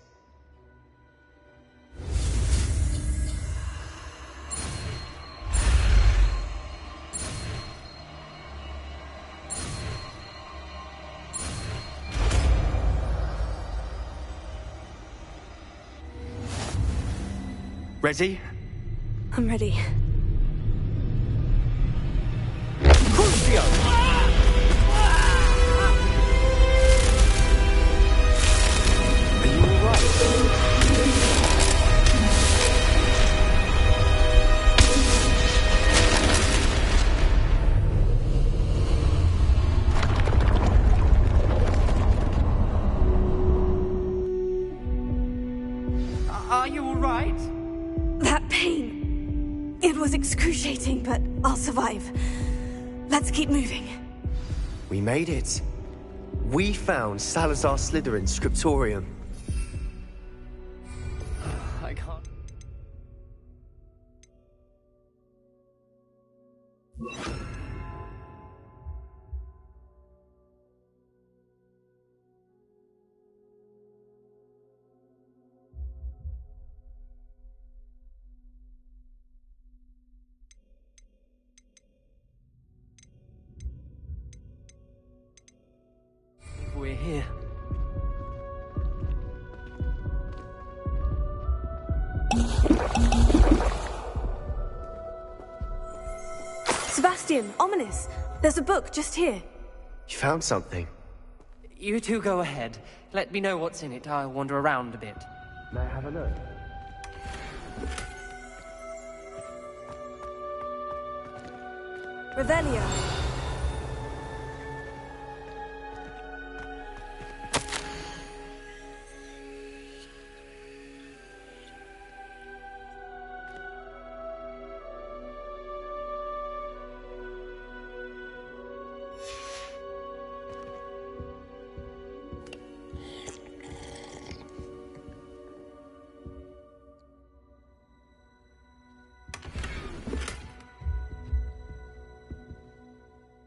Ready? I'm ready. Crucio! Are you alright? Are you alright? That pain. It was excruciating, but I'll survive. Let's keep moving. We made it. We found Salazar Slytherin's scriptorium. I can't... We're here. Sebastian, Ominous, there's a book just here. You found something. You two go ahead. Let me know what's in it. I'll wander around a bit. May I have a look? Revelio.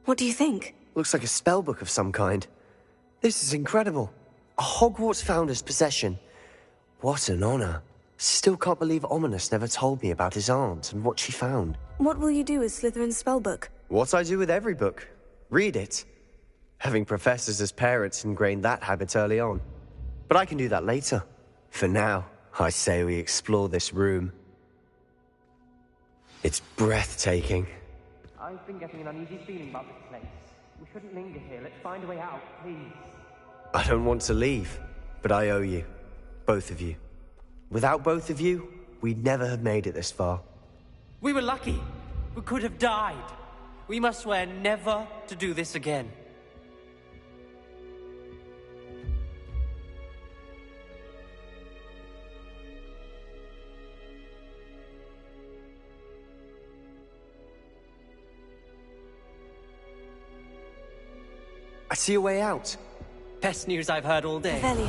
What do you think? Looks like a spellbook of some kind. This is incredible. A Hogwarts founder's possession. What an honor. Still can't believe Ominous never told me about his aunt and what she found. What will you do with Slytherin's spellbook? What I do with every book. Read it. Having professors as parents ingrained that habit early on. But I can do that later. For now, I say we explore this room. It's breathtaking. I've been getting an uneasy feeling about this place. We shouldn't linger here. Let's find a way out, please. I don't want to leave, but I owe you. Both of you. Without both of you, we'd never have made it this far. We were lucky. We could have died. We must swear never to do this again. I see a way out. Best news I've heard all day. Revelio.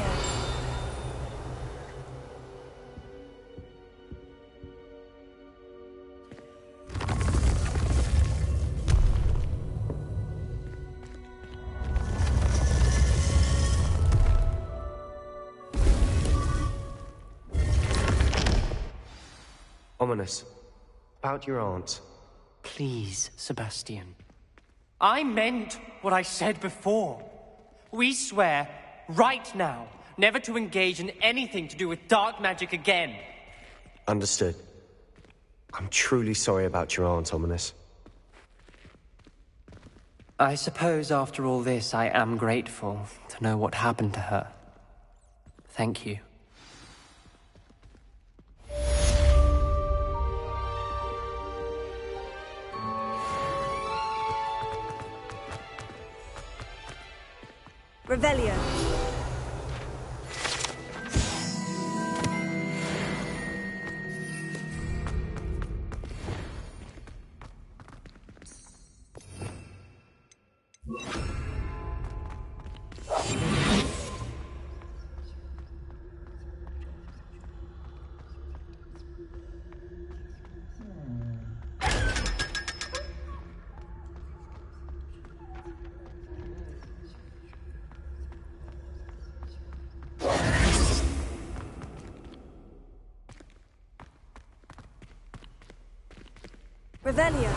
Ominous. About your aunt. Please, Sebastian. I meant what I said before. We swear, right now, never to engage in anything to do with dark magic again. Understood. I'm truly sorry about your aunt, Ominous. I suppose after all this, I am grateful to know what happened to her. Thank you. Revelio. Revelio.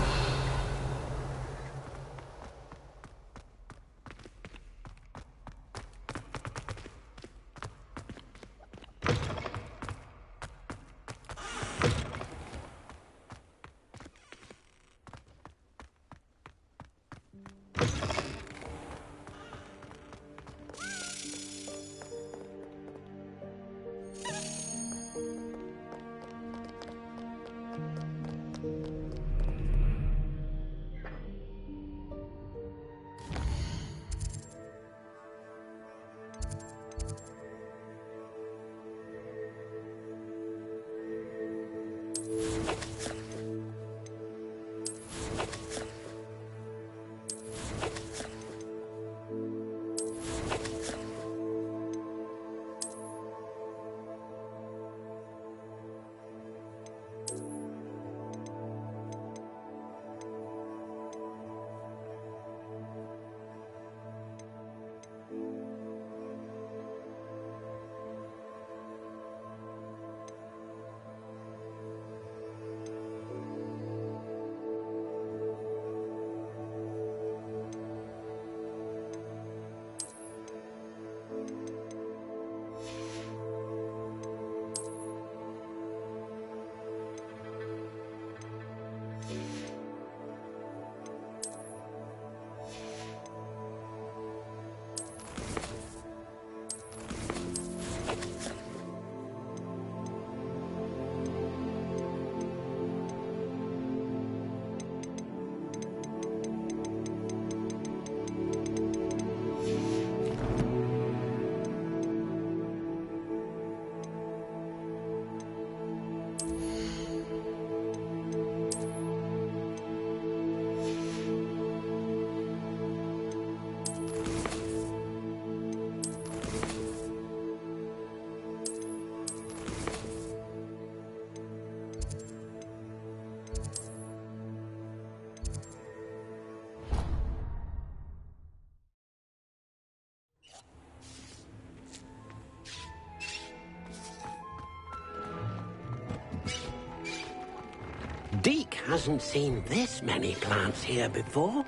Deke hasn't seen this many plants here before.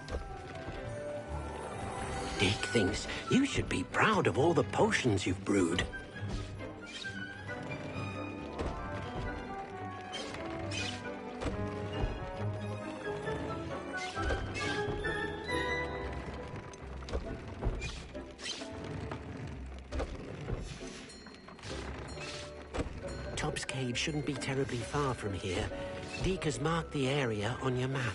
Deke thinks you should be proud of all the potions you've brewed. Tubbs Cave shouldn't be terribly far from here. Deke has marked the area on your map.